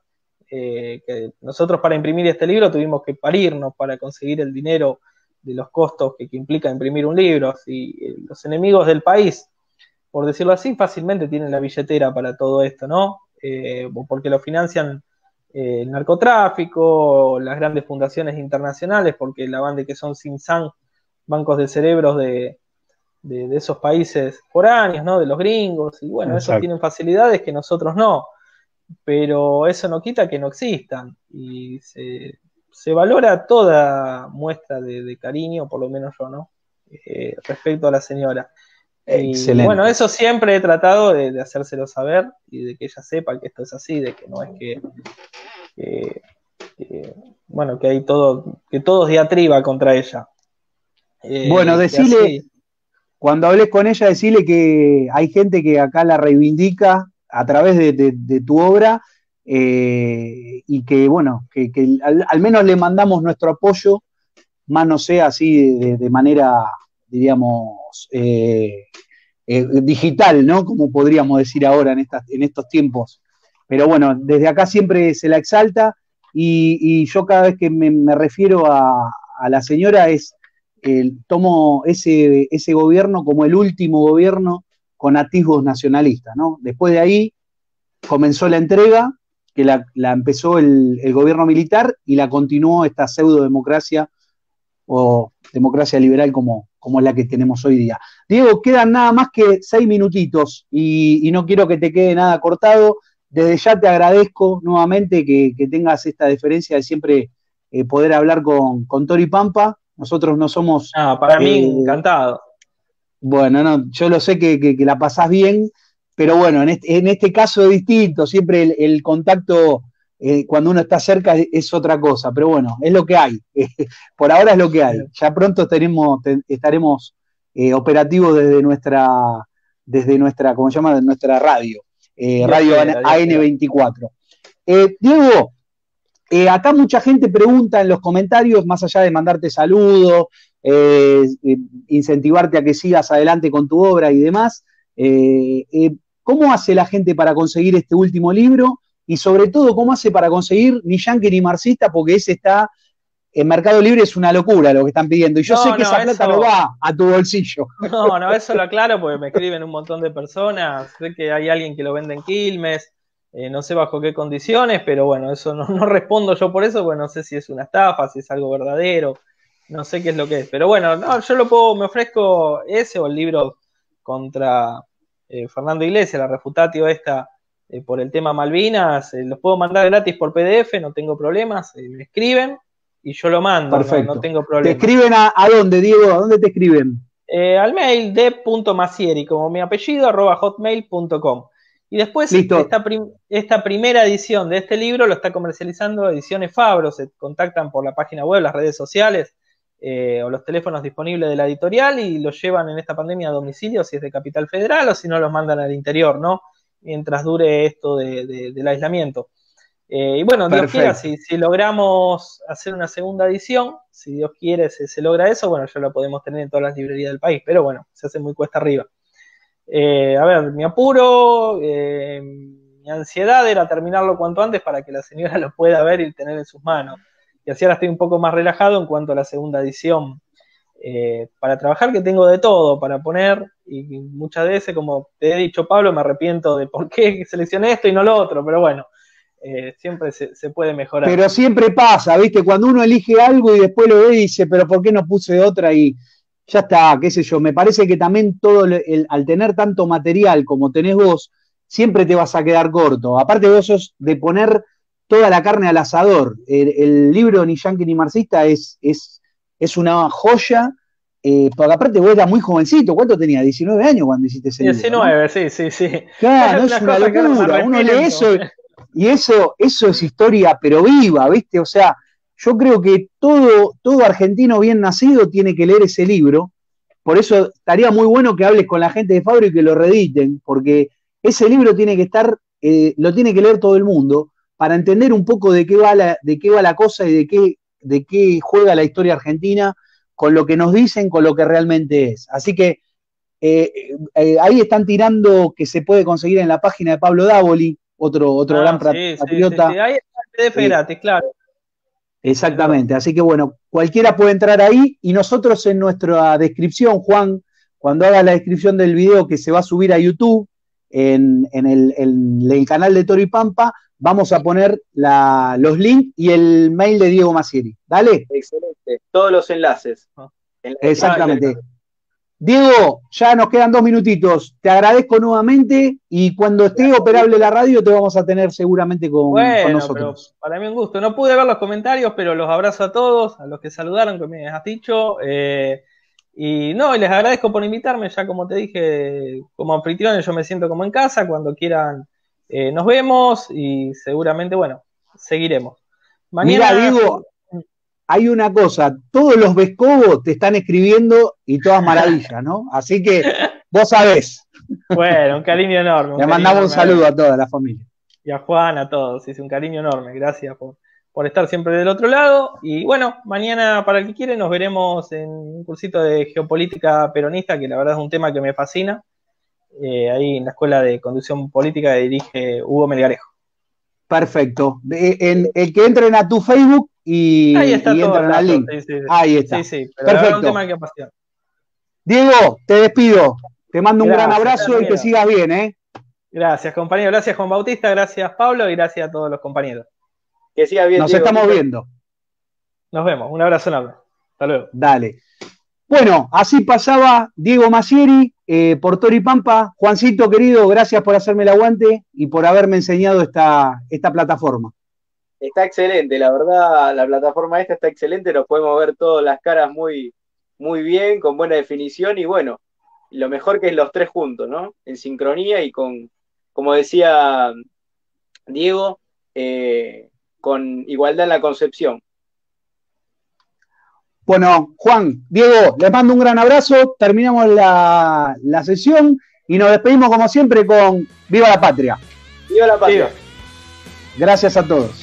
que nosotros para imprimir este libro tuvimos que parirnos para conseguir el dinero de los costos que implica imprimir un libro. Y los enemigos del país, por decirlo así, fácilmente tienen la billetera para todo esto, ¿no? Porque lo financian el narcotráfico, las grandes fundaciones internacionales, porque la banda que son Sinsan, bancos de cerebros de esos países foráneos, ¿no? De los gringos, y bueno, Exacto. Esos tienen facilidades que nosotros no, pero eso no quita que no existan, y se valora toda muestra de cariño, por lo menos yo, ¿no? Respecto a la señora. Excelente. Y bueno, eso siempre he tratado de hacérselo saber y de que ella sepa que esto es así, de que no es bueno, que hay todo es diatriba contra ella. Bueno, decile, cuando hables con ella, decile que hay gente que acá la reivindica a través de tu obra, y que, bueno, que al menos le mandamos nuestro apoyo, más no sea así de manera, diríamos, digital, ¿no? Como podríamos decir ahora en estos tiempos. Pero bueno, desde acá siempre se la exalta, y yo cada vez que me refiero a la señora tomo ese gobierno como el último gobierno con atisbos nacionalistas, ¿no? Después de ahí comenzó la entrega, que la empezó el gobierno militar y la continuó esta pseudo-democracia o democracia liberal como es la que tenemos hoy día. Diego, quedan nada más que 6 minutitos y no quiero que te quede nada cortado. Desde ya te agradezco nuevamente que tengas esta deferencia de siempre poder hablar con Tori Pampa. Nosotros no somos... para mí, encantado. Bueno, no, yo lo sé que la pasás bien, pero bueno, en este caso es distinto. Siempre el contacto... cuando uno está cerca es otra cosa, pero bueno, es lo que hay. Por ahora es lo que hay. Ya pronto estaremos operativos desde nuestra, ¿cómo se llama? De nuestra radio, Radio AN24. Diego, acá mucha gente pregunta en los comentarios, más allá de mandarte saludos, incentivarte a que sigas adelante con tu obra y demás, ¿cómo hace la gente para conseguir este último libro? Y sobre todo, ¿cómo hace para conseguir Ni Yankee ni Marxista? Porque ese está en Mercado Libre, es una locura lo que están pidiendo. Y yo sé que esa plata no va a tu bolsillo. No, eso lo aclaro porque me escriben un montón de personas. Sé que hay alguien que lo vende en Quilmes, no sé bajo qué condiciones, pero bueno, eso no respondo yo por eso, porque no sé si es una estafa, si es algo verdadero, no sé qué es lo que es. Pero bueno, yo me ofrezco ese o el libro contra Fernando Iglesias, la refutatio esta, por el tema Malvinas, los puedo mandar gratis por PDF, no tengo problemas, me escriben y yo lo mando. Perfecto. No tengo problemas. ¿Te escriben a dónde, Diego? ¿A dónde te escriben? Al mail de.massieri, como mi apellido, @hotmail.com. Y después esta primera edición de este libro lo está comercializando Ediciones Fabro, se contactan por la página web, las redes sociales o los teléfonos disponibles de la editorial y lo llevan en esta pandemia a domicilio si es de Capital Federal o si no los mandan al interior, ¿no? Mientras dure esto del aislamiento. Y bueno, Dios quiera, si logramos hacer una segunda edición, si Dios quiere se logra eso, bueno, ya lo podemos tener en todas las librerías del país, pero bueno, se hace muy cuesta arriba. A ver, mi apuro, mi ansiedad era terminarlo cuanto antes para que la señora lo pueda ver y tener en sus manos. Y así ahora estoy un poco más relajado en cuanto a la segunda edición. Para trabajar, que tengo de todo para poner, y muchas veces, como te he dicho, Pablo, me arrepiento de por qué seleccioné esto y no lo otro, pero bueno, siempre se puede mejorar. Pero siempre pasa, ¿viste? Cuando uno elige algo y después lo ve y dice, pero ¿por qué no puse otra? Y ya está, qué sé yo, me parece que también al tener tanto material como tenés vos, siempre te vas a quedar corto. Aparte vos sos de poner toda la carne al asador. El libro Ni Yankee ni Marxista es una joya, porque aparte vos eras muy jovencito. ¿Cuánto tenías? 19 años cuando hiciste ese libro, 19, ¿no? Sí. Claro, es una locura. Uno lee eso y eso es historia, pero viva, ¿viste? O sea, yo creo que todo argentino bien nacido tiene que leer ese libro. Por eso estaría muy bueno que hables con la gente de Fabro y que lo reediten, porque ese libro tiene que estar, lo tiene que leer todo el mundo para entender un poco de qué va la cosa y de qué juega la historia argentina con lo que nos dicen, con lo que realmente es. Así que ahí están tirando que se puede conseguir en la página de Pablo Dávoli, otro gran patriota. Sí. Ahí está el PDF gratis, claro. Exactamente, así que bueno, cualquiera puede entrar ahí y nosotros en nuestra descripción, Juan, cuando haga la descripción del video que se va a subir a YouTube, en el canal de Tori Pampa, vamos a poner los links y el mail de Diego Massieri. ¿Dale? Excelente. Todos los enlaces. Exactamente. Diego, ya nos quedan 2 minutitos. Te agradezco nuevamente y cuando esté operable la radio te vamos a tener seguramente con nosotros. Pero para mí un gusto. No pude ver los comentarios, pero los abrazo a todos, a los que saludaron, que me has dicho. Y les agradezco por invitarme. Ya como te dije, como anfitrión, yo me siento como en casa. Cuando quieran nos vemos y seguramente, bueno, seguiremos. Mañana, mira, Diego, hay una cosa, todos los Vescobos te están escribiendo y todas maravillas, ¿no? Así que vos sabés. Bueno, un cariño enorme. Le mandamos un saludo a toda la familia. Y a Juan, a todos, un cariño enorme. Gracias por estar siempre del otro lado. Y bueno, mañana, para el que quiere, nos veremos en un cursito de geopolítica peronista, que la verdad es un tema que me fascina. Ahí en la Escuela de Conducción Política que dirige Hugo Melgarejo. Perfecto. El que entren a tu Facebook y entran al link. Sí. Ahí está. Sí, pero perfecto. Es un tema que apasiona. Diego, te despido. Te mando un gran abrazo y que sigas bien, ¿eh? Gracias, compañero. Gracias, Juan Bautista. Gracias, Pablo. Y gracias a todos los compañeros. Que siga bien, Nos Diego. estamos viendo. Nos vemos. Un abrazo enorme. Hasta luego. Dale. Bueno, así pasaba Diego Masieri por Toro y Pampa. Juancito, querido, gracias por hacerme el aguante y por haberme enseñado esta plataforma. Está excelente, la verdad, la plataforma esta está excelente. Nos podemos ver todas las caras muy, muy bien, con buena definición y bueno, lo mejor que es los tres juntos, ¿no? En sincronía y con, como decía Diego, con igualdad en la concepción. Bueno, Juan, Diego, les mando un gran abrazo, terminamos la sesión y nos despedimos como siempre con Viva la Patria. Viva la patria. Gracias a todos.